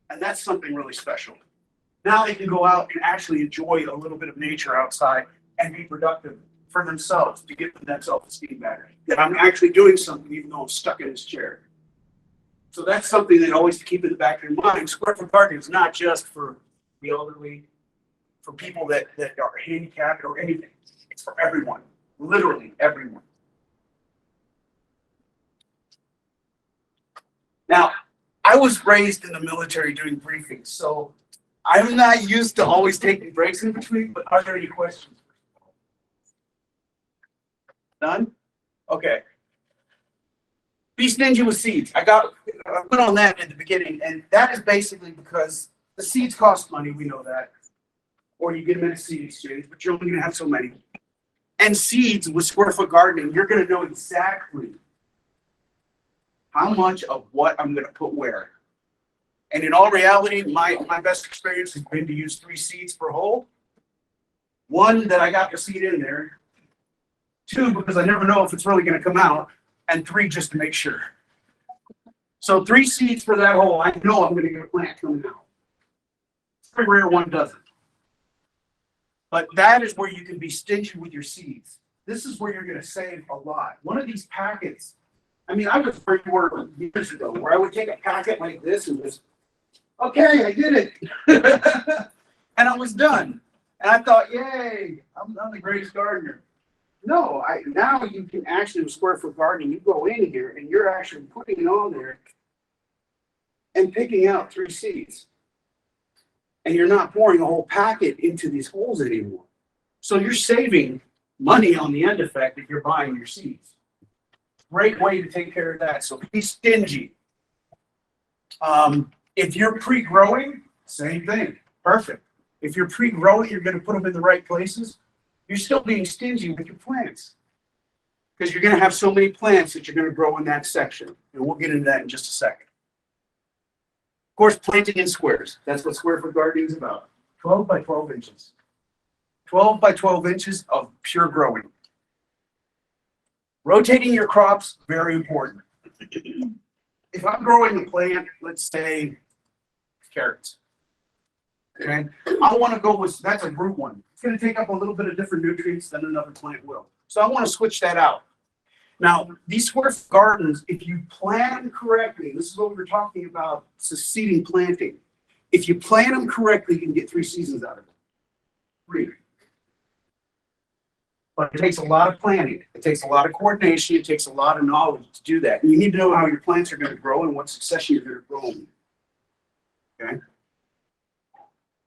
And that's something really special. Now they can go out and actually enjoy a little bit of nature outside and be productive for themselves to get them that self-esteem back. That I'm actually doing something even though I'm stuck in this chair. So that's something that always keep in the back of your mind. Square foot gardening is not just for the elderly, for people that are handicapped or anything. It's for everyone, literally everyone. Now, I was raised in the military doing briefings, so I'm not used to always taking breaks in between, but are there any questions? None? Okay. Be stingy with seeds. I went on that in the beginning, and that is basically because the seeds cost money, we know that. Or you get them in a seed exchange, but you're only going to have so many. And seeds with square foot gardening, you're going to know exactly how much of what I'm going to put where. And in all reality, my best experience has been to use 3 seeds per hole. 1, that I got the seed in there. 2, because I never know if it's really going to come out. And 3, just to make sure. So 3 seeds for that hole. I know I'm going to get a plant coming out. It's very rare one doesn't. But that is where you can be stingy with your seeds. This is where you're going to save a lot. One of these packets, I mean, I was where you were years ago, where I would take a packet like this and just, okay, I did it. And I was done. And I thought, yay, I'm the greatest gardener. No, now you can actually, with square foot gardening, you go in here and you're actually putting it on there and picking out 3 seeds. And you're not pouring a whole packet into these holes anymore. So you're saving money on the end effect if you're buying your seeds. Great way to take care of that. So be stingy. If you're pre-growing, same thing. Perfect. If you're pre-growing, you're going to put them in the right places. You're still being stingy with your plants because you're going to have so many plants that you're going to grow in that section. And we'll get into that in just a second. Of course, planting in squares. That's what square foot gardening is about. 12 by 12 inches. 12 by 12 inches of pure growing. Rotating your crops, very important. If I'm growing a plant, let's say carrots. Okay, I want to go with, that's a root one. It's going to take up a little bit of different nutrients than another plant will. So I want to switch that out. Now, these square foot gardens, if you plan correctly, this is what we were talking about, succeeding planting. If you plant them correctly, you can get 3 seasons out of it. 3. But it takes a lot of planning. It takes a lot of coordination. It takes a lot of knowledge to do that. And you need to know how your plants are going to grow and what succession you're going to grow them. Okay?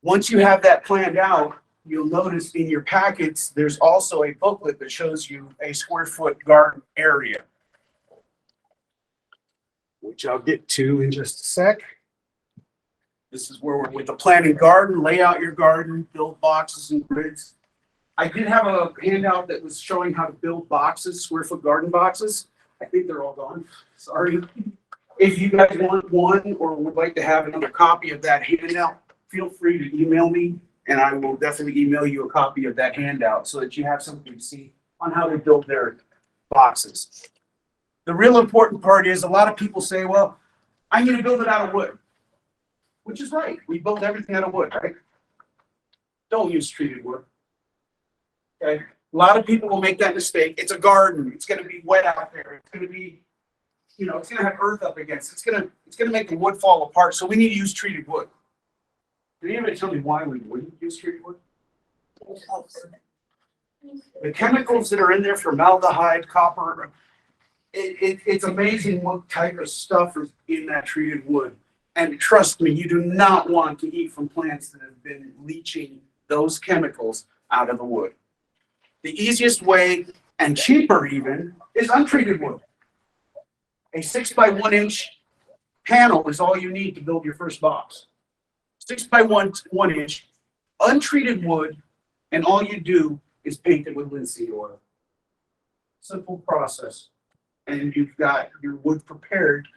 Once you have that planned out, you'll notice in your packets, there's also a booklet that shows you a square foot garden area, which I'll get to in just a sec. This is where we're with the planting garden, lay out your garden, build boxes and grids. I did have a handout that was showing how to build boxes, square foot garden boxes. I think they're all gone. Sorry. If you guys want one or would like to have another copy of that handout, feel free to email me and I will definitely email you a copy of that handout so that you have something to see on how they build their boxes. The real important part is a lot of people say, well, I'm going to build it out of wood, which is right. We build everything out of wood, right? Don't use treated wood. Okay. A lot of people will make that mistake. It's a garden. It's going to be wet out there. It's going to be, you know, it's going to have earth up against it. It's going to make the wood fall apart. So we need to use treated wood. Can anybody tell me why we wouldn't use treated wood? The chemicals that are in there, formaldehyde, copper, it's amazing what type of stuff is in that treated wood. And trust me, you do not want to eat from plants that have been leaching those chemicals out of the wood. The easiest way, and cheaper even, is untreated wood. A 6 by 1 inch panel is all you need to build your first box. 6 by 1 inch, untreated wood, and all you do is paint it with linseed oil. Simple process. And you've got your wood prepared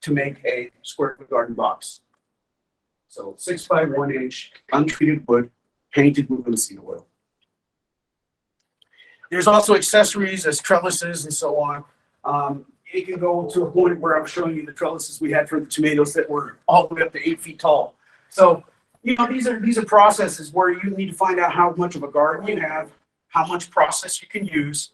to make a square foot garden box. So 6 by 1 inch, untreated wood, painted with linseed oil. There's also accessories as trellises and so on. It can go to a point where I'm showing you the trellises we had for the tomatoes that were all the way up to 8 feet tall. So, you know, these are processes where you need to find out how much of a garden you have, how much process you can use.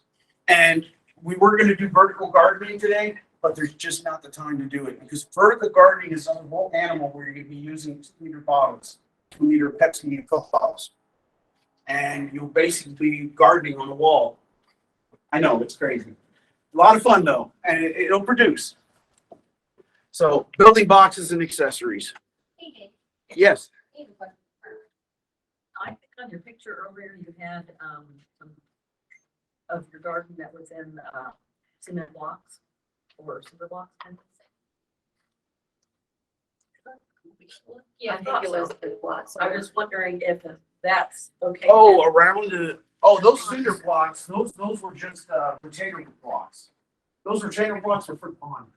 And we were going to do vertical gardening today, but there's just not the time to do it because vertical gardening is a whole animal where you're going to be using 2-liter bottles, 2-liter Pepsi and Coke bottles. And you'll basically be gardening on the wall. I know, it's crazy. A lot of fun though, and it'll produce. So building boxes and accessories. Yes. I think on your picture earlier, you had, some of your garden that was in, cement blocks or cinder blocks. Yeah, I think it was the blocks. I was wondering if that's okay. Oh, around the, those cinder blocks, those were just retainer blocks. Those retainer blocks are for fun.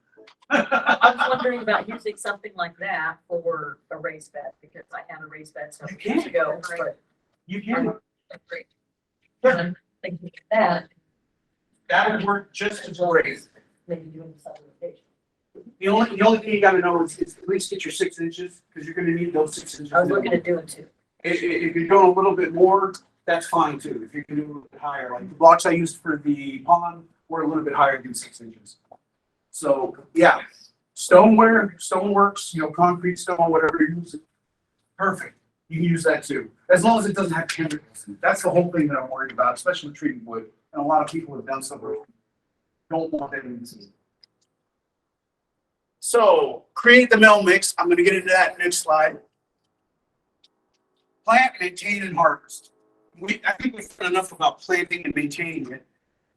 I was wondering about using something like that for a raised bed because I had a raised bed You several can years ago. but you can. Great. Sure. Thinking of that, That would work just as great. maybe doing some rotation. The only thing you gotta know is at least get your 6 inches, because you're gonna need those 6 inches. I was looking at doing two. If you're going a little bit more, that's fine too. If you can do a little bit higher, like the blocks I used for the pond were a little bit higher than 6 inches. So yeah, stoneworks, you know, concrete stone, whatever you use, perfect. You can use that too, as long as it doesn't have chemicals in it. That's the whole thing that I'm worried about, especially with treated wood. And a lot of people have done something. Don't want that in the season. So create the meal mix. I'm gonna get into that next slide. Plant, maintain, and harvest. I think we've done enough about planting and maintaining it.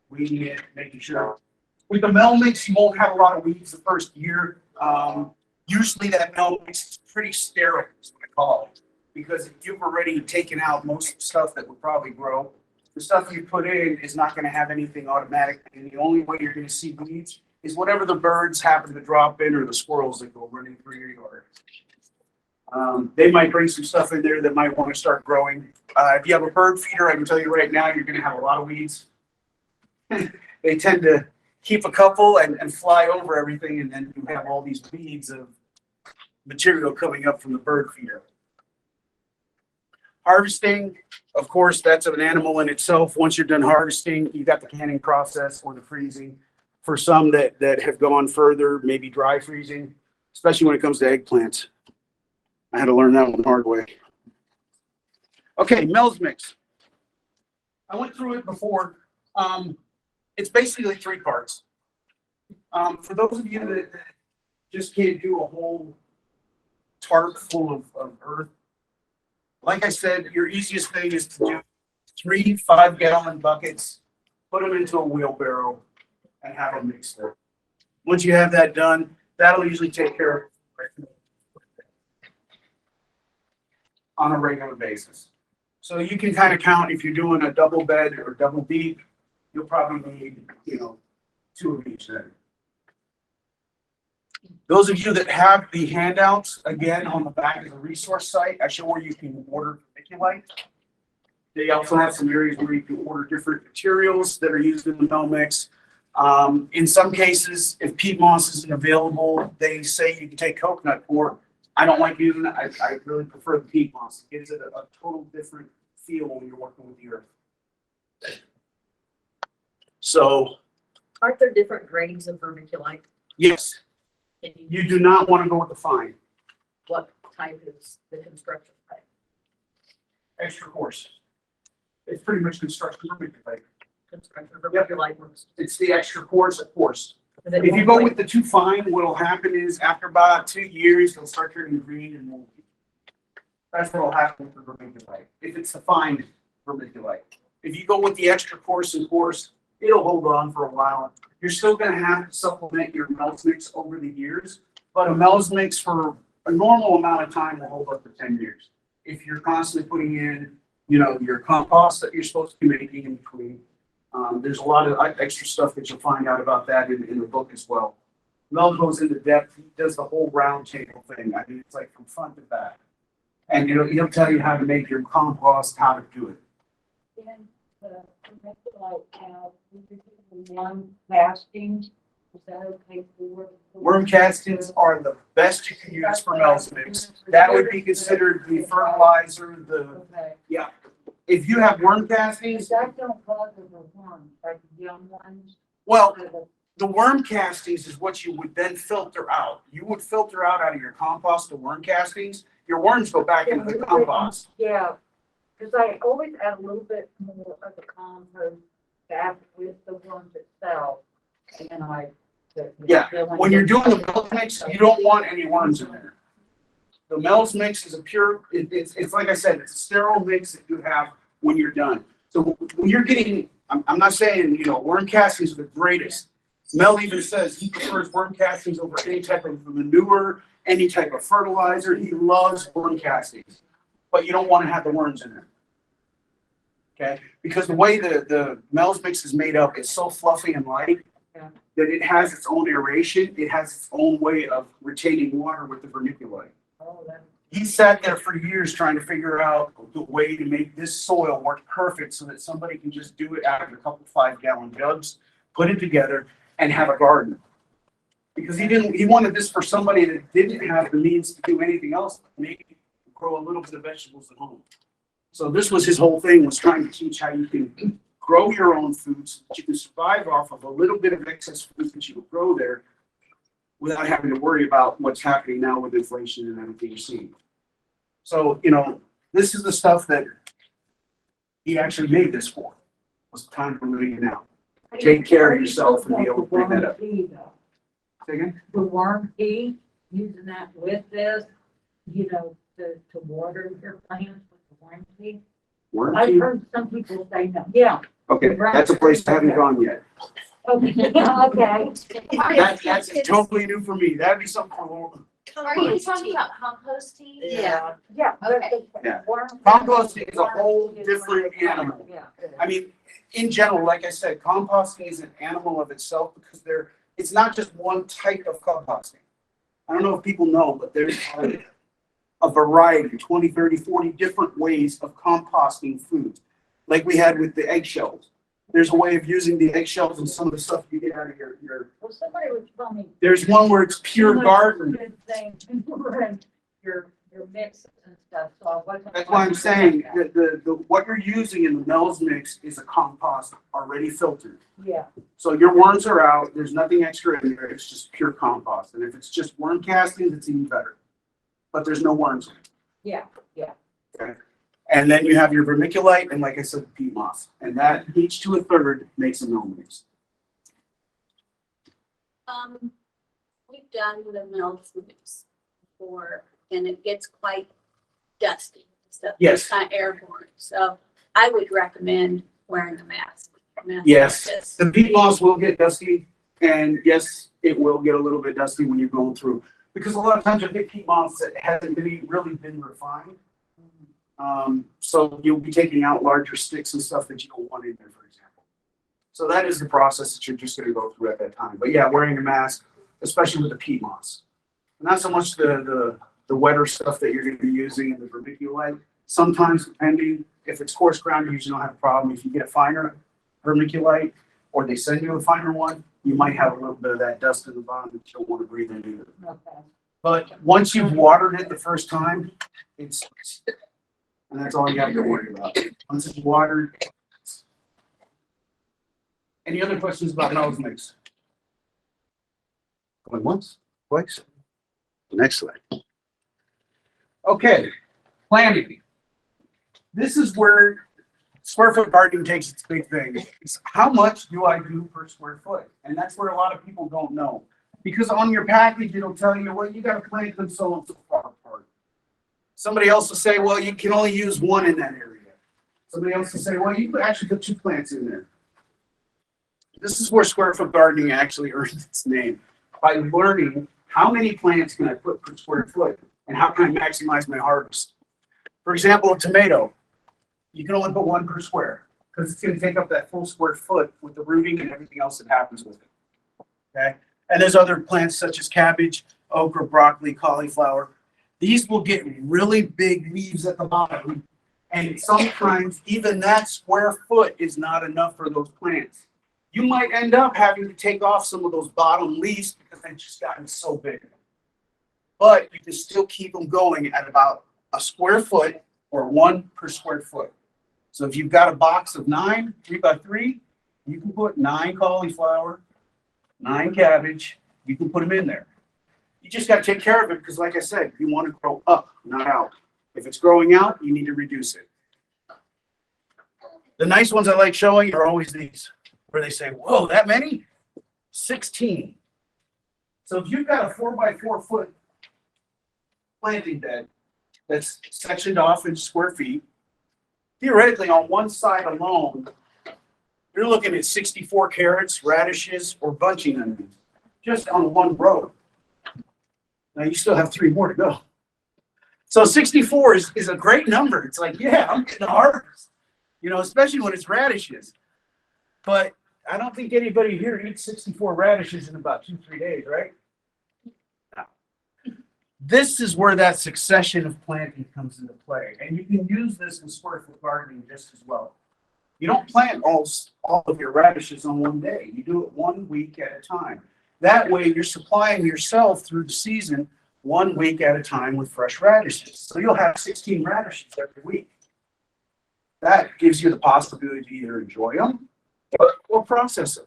We need making sure. With the meal mix, you won't have a lot of weeds the first year. Usually that meal mix is pretty sterile, is what I call it. Because you've already taken out most of the stuff that would probably grow. The stuff you put in is not gonna have anything automatic. And the only way you're gonna see weeds is whatever the birds happen to drop in or the squirrels that go running through your yard. They might bring some stuff in there that might want to start growing. If you have a bird feeder, I can tell you right now, you're going to have a lot of weeds. They tend to keep a couple and fly over everything, and then you have all these weeds of material coming up from the bird feeder. Harvesting, of course, that's an animal in itself. Once you're done harvesting, you got the canning process or the freezing. For some that have gone further, maybe dry freezing, especially when it comes to eggplants. I had to learn that one the hard way. Okay, Mel's mix. I went through it before. It's basically 3 parts. For those of you that just can't do a whole tarp full of earth, like I said, your easiest thing is to do 3 5-gallon buckets, put them into a wheelbarrow, and have them mixed there. Once you have that done, that'll usually take care of it on a regular basis. So you can kind of count if you're doing a double bed or double deep, you'll probably need, 2 of each then. Those of you that have the handouts, again, on the back of the resource site, I show where you can order vermiculite. They also have some areas where you can order different materials that are used in the meal mix. In some cases, if peat moss isn't available, they say you can take coconut coir. I don't like using it. I really prefer the peat moss. It gives it a total different feel when you're working with the earth. So, Aren't there different grades of vermiculite? yes, And you do not want to go with the fine. what type is the construction type? Extra coarse. It's pretty much construction vermiculite. Construction vermiculite works. It's the extra coarse, of course. Is it If you one go way- with the too fine, what'll happen is after about 2 years, they'll start turning green and moldy. That's what'll happen with the vermiculite. If it's the fine vermiculite. If you go with the extra coarse and coarse, it'll hold on for a while. You're still gonna have to supplement your Mel's mix over the years, but a Mel's mix for a normal amount of time will hold up to 10 years. If you're constantly putting in, your compost that you're supposed to be making in between. There's a lot of extra stuff that you'll find out about that in the book as well. Mel goes into depth. He does the whole round table thing. I mean, it's like from front to back. And he'll tell you how to make your compost, how to do it. Then the vermiculite now, one casting, is that okay for? Worm castings are the best you can use for Mel's mix. That would be considered the fertilizer, Okay. if you have worm castings, Is that don't cause the worms, like the young ones? well, the worm castings is what you would then filter out. You would filter out of your compost the worm castings. Your worms go back into the compost. Yeah, because I always add a little bit more of the compost back with the worms itself, and then Yeah, when you're doing the Mel's mix, you don't want any worms in there. The Mel's mix is a pure, it's like I said, it's a sterile mix that you have when you're done. So when you're getting, I'm not saying, worm castings are the greatest. Mel even says he prefers worm castings over any type of manure, any type of fertilizer. He loves worm castings, but you don't want to have the worms in there. Okay, because the way the Mel's mix is made up, it's so fluffy and light that it has its own aeration. It has its own way of retaining water with the vermiculite. He sat there for years trying to figure out the way to make this soil work perfect so that somebody can just do it out of a couple 5-gallon jugs, put it together, and have a garden. Because he wanted this for somebody that didn't have the means to do anything else, but maybe grow a little bit of vegetables at home. So this was his whole thing, was trying to teach how you can grow your own foods, that you can survive off of a little bit of excess food that you will grow there without having to worry about what's happening now with inflation and everything you're seeing. So, this is the stuff that he actually made this for. Was time for moving now. Take care of yourself and be able to bring that up. Say Again? The worm pea, using that with this, you know, to water your plants with the worm pea. Worm I've tea? heard some people say no, yeah. Okay, that's a place I haven't gone yet. Okay, okay. That's totally new for me. That'd be something for Are you talking about composting? Yeah. Yeah. Okay. Yeah. Worm- Composting is a whole different animal. Yeah. I mean, in general, like I said, composting is an animal of itself because it's not just one type of composting. I don't know if people know, but there's a variety, 20, 30, 40 different ways of composting foods. Like we had with the eggshells. There's a way of using the eggshells and some of the stuff you get out of your Well, somebody was telling me. there's one where it's pure garden. Good thing, your mixes and stuff, so I wasn't. That's why I'm saying that the what you're using in the Mel's mix is a compost already filtered. Yeah, So your worms are out, there's nothing extra in there, it's just pure compost. And if it's just worm castings, it's even better. But there's no worms in it. yeah. Okay. And then you have your vermiculite and like I said, peat moss. And that each to a third makes a Mel mix. We've done the milk mix before, and it gets quite dusty and stuff. Yes. It's kind of airborne, so I would recommend wearing a mask. Yes, Just- the peat moss will get dusty, and yes, it will get a little bit dusty when you're going through. Because a lot of times you get peat moss that hasn't really been refined. So you'll be taking out larger sticks and stuff that you don't want in there, for example. So that is the process that you're just gonna go through at that time. But yeah, wearing a mask, especially with the peat moss. Not so much the wetter stuff that you're gonna be using in the vermiculite. Sometimes depending, if it's coarse ground, you usually don't have a problem. If you get a finer vermiculite, or they send you a finer one, you might have a little bit of that dust in the bottom that you don't want to breathe in either. Okay. But once you've watered it the first time, and that's all you have to worry about. Once it's watered. Any other questions about Mel's mix? Going once, twice. Next slide. Okay, planting. This is where square foot gardening takes its big thing. It's how much do I do per square foot? And that's where a lot of people don't know. Because on your package, it'll tell you, well, you gotta plant them so and so far apart. Somebody else will say, well, you can only use one in that area. Somebody else will say, well, you could actually put 2 plants in there. This is where square foot gardening actually earns its name. By learning how many plants can I put per square foot and how can I maximize my harvest. For example, a tomato, you can only put 1 per square because it's going to take up that full square foot with the rooting and everything else that happens with it. Okay. And there's other plants such as cabbage, okra, broccoli, cauliflower. These will get really big leaves at the bottom. And sometimes even that square foot is not enough for those plants. You might end up having to take off some of those bottom leaves because they've just gotten so big. But you can still keep them going at about a square foot or 1 per square foot. So if you've got a box of 9, 3 by 3, you can put 9 cauliflower, 9 cabbage, you can put them in there. You just got to take care of it because like I said, you want to grow up, not out. If it's growing out, you need to reduce it. The nice ones I like showing are always these, where they say, whoa, that many? 16. So if you've got a 4 by 4 foot planting bed that's sectioned off in square feet, theoretically on one side alone, you're looking at 64 carrots, radishes, or bunching onions, just on one row. Now you still have 3 more to go. So 64 is a great number. It's like, yeah, I'm getting a harvest, you know, especially when it's radishes. But I don't think anybody here eats 64 radishes in about 2-3 days, right? No. This is where that succession of planting comes into play. And you can use this in square foot gardening just as well. You don't plant all of your radishes on one day. You do it 1 week at a time. That way you're supplying yourself through the season 1 week at a time with fresh radishes. So you'll have 16 radishes every week. That gives you the possibility to either enjoy them or process them.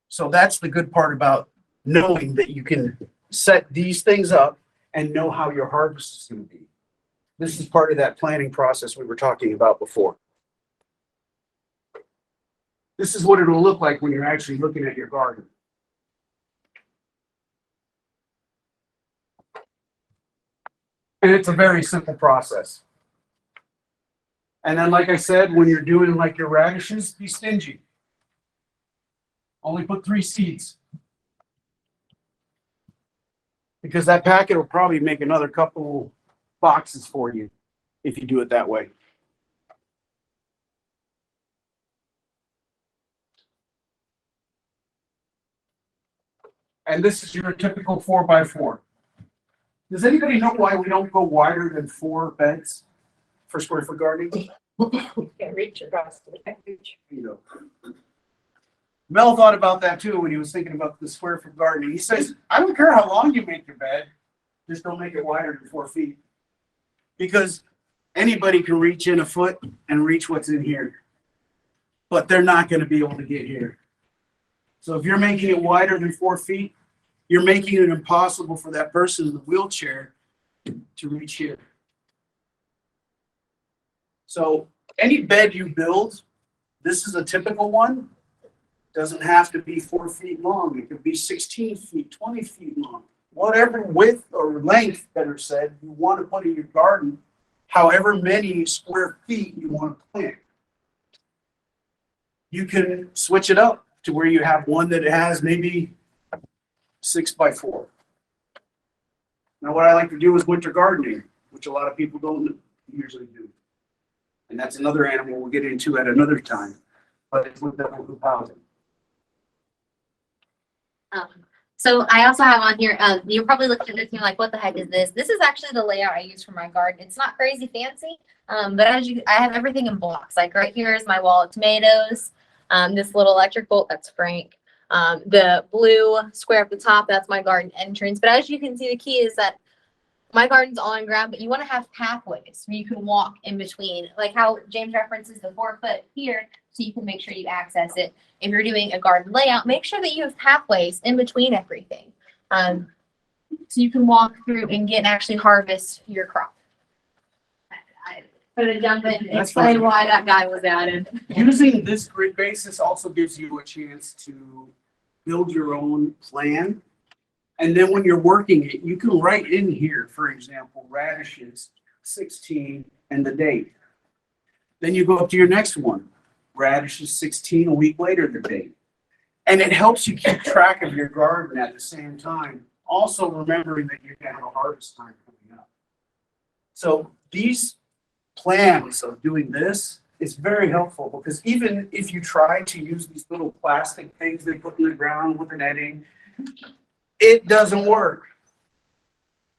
So that's the good part about knowing that you can set these things up and know how your harvest is going to be. This is part of that planning process we were talking about before. This is what it'll look like when you're actually looking at your garden. And it's a very simple process. And then, like I said, when you're doing like your radishes, be stingy. Only put 3 seeds. Because that packet will probably make another couple boxes for you if you do it that way. And this is your typical 4x4. Does anybody know why we don't go wider than 4 beds for square foot gardening? Can't reach across the page. You know. Mel thought about that too when he was thinking about the square foot gardening. He says, I don't care how long you make your bed, just don't make it wider than 4 feet. Because anybody can reach in a foot and reach what's in here. But they're not going to be able to get here. So if you're making it wider than 4 feet, you're making it impossible for that person in the wheelchair to reach here. So any bed you build, this is a typical one, doesn't have to be 4 feet long. It could be 16 feet, 20 feet long. Whatever width or length, better said, you want to put in your garden, however many square feet you want to plant. You can switch it up to where you have one that has maybe 6x4. Now, what I like to do is winter gardening, which a lot of people don't usually do. And that's another animal we'll get into at another time. But it's with double hoop housing. So I also have on here, you're probably looking at this and you're like, what the heck is this? This is actually the layout I use for my garden. It's not crazy fancy, but I have everything in blocks. Like right here is my wall of tomatoes. This little electric bolt, that's Frank. The blue square at the top, that's my garden entrance. But as you can see, the key is that my garden's all on ground, but you want to have pathways where you can walk in between, like how James references the 4 foot here, so you can make sure you access it. If you're doing a garden layout, make sure that you have pathways in between everything, so you can walk through and get and actually harvest your crop. I put a jump in and explain why that guy was added. Using this grid basis also gives you a chance to build your own plan. And then when you're working it, you can write in here, for example, radishes 16 and the date. Then you go up to your next one, radishes 16, a week later the date. And it helps you keep track of your garden at the same time, also remembering that you're going to have a harvest time coming up. So these plans of doing this is very helpful, because even if you try to use these little plastic things they put in the ground with an netting, it doesn't work.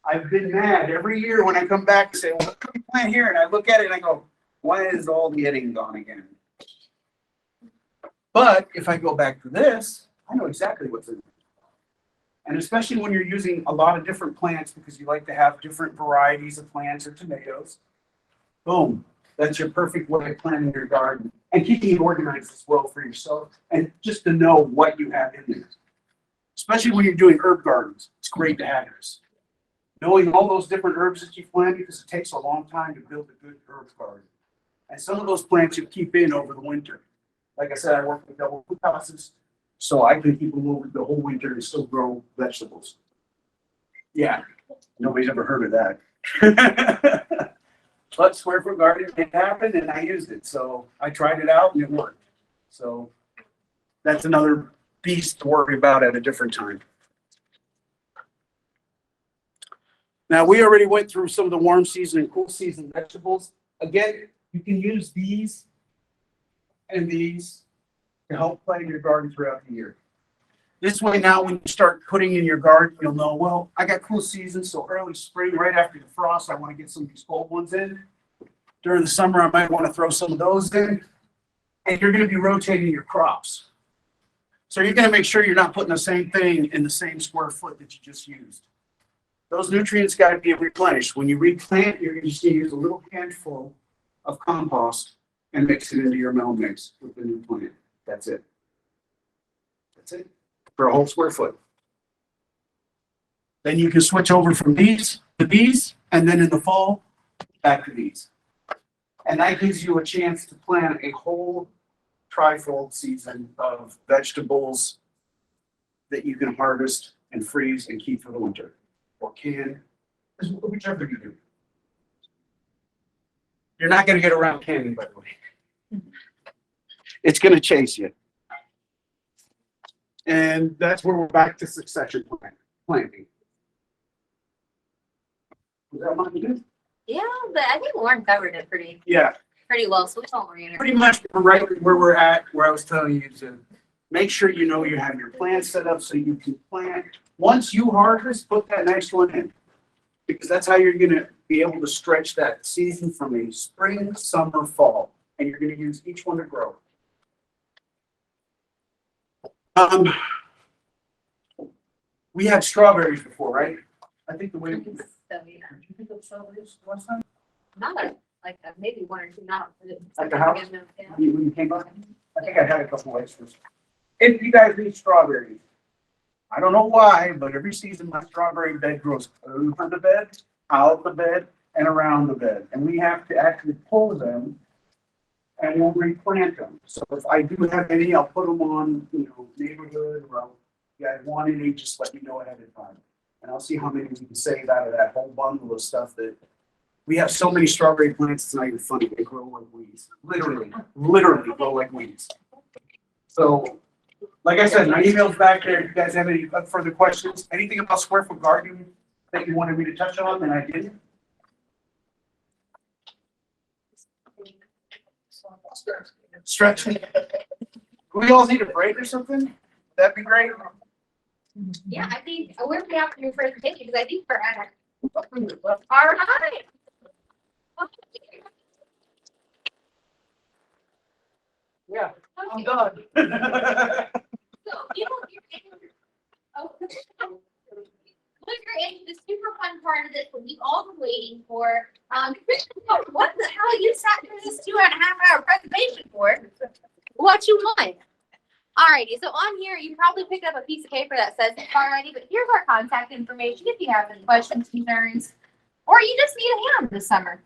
I've been mad every year when I come back and say, well, what can we plant here? And I look at it and I go, why is all the netting gone again? But if I go back to this, I know exactly what's in it. And especially when you're using a lot of different plants, because you like to have different varieties of plants or tomatoes, boom, that's your perfect way of planting your garden and keeping it organized as well for yourself, and just to know what you have in there. Especially when you're doing herb gardens, it's great to have this. Knowing all those different herbs that you've planted, because it takes a long time to build a good herb garden. And some of those plants you keep in over the winter. Like I said, I work with double hoop houses, so I can keep them over the whole winter and still grow vegetables. Yeah, nobody's ever heard of that. But square foot gardening can happen, and I used it. So I tried it out and it worked. So that's another beast to worry about at a different time. Now, we already went through some of the warm season and cool season vegetables. Again, you can use these and these to help plan your garden throughout the year. This way now, when you start putting in your garden, you'll know, well, I got cool season, so early spring, right after the frost, I want to get some of these cold ones in. During the summer, I might want to throw some of those in. And you're going to be rotating your crops. So you're going to make sure you're not putting the same thing in the same square foot that you just used. Those nutrients got to be replenished. When you replant, you're just going to use a little handful of compost and mix it into your meal mix with the new plant. That's it. That's it for a whole square foot. Then you can switch over from these to these, and then in the fall, back to these. And that gives you a chance to plant a whole trifold season of vegetables that you can harvest and freeze and keep for the winter, or can, whichever you do. You're not gonna get around candy, by the way. It's gonna chase you. And that's where we're back to succession planting. Was that mine good? Yeah, but I think Lauren covered it pretty Yeah, well, so we don't worry. pretty much right where we're at, where I was telling you to make sure you know you have your plants set up so you can plant. Once you harvest, put that next one in. Because that's how you're gonna be able to stretch that season from a spring, summer, fall, and you're gonna use each one to grow. We had strawberries before, right? I think the way. So, yeah. Did you pick up strawberries last time? Not like maybe one or two, not. At the house? Yeah. When you came by? I think I had a couple extras. If you guys need strawberries, I don't know why, but every season my strawberry bed grows over the bed, out the bed, and around the bed. And we have to actually pull them and we'll replant them. So if I do have any, I'll put them on, neighborhood, or you guys want any, just let me know ahead of time. And I'll see how many we can save out of that whole bundle of stuff that, we have so many strawberry plants, it's not even funny, they grow like weeds. Literally grow like weeds. So, like I said, my email's back there. If you guys have any further questions, anything about square foot gardening that you wanted me to touch on and I didn't? Stretch. Do we all need a break or something? That'd be great. Yeah, I think we're pretty happy with your presentation because I think we're at all right. Yeah, I'm done. So, Look, the super fun part of this, what we've all been waiting for. What the hell you sat through this 2.5-hour presentation for? What you want? Alrighty, so on here, you probably picked up a piece of paper that says it already, but here's our contact information if you have any questions, concerns, or you just need a hand this summer.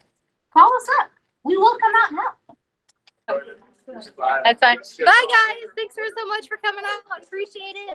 Call us up. We will come out and help. That's fine. Bye, guys. Thanks so much for coming out. Appreciate it.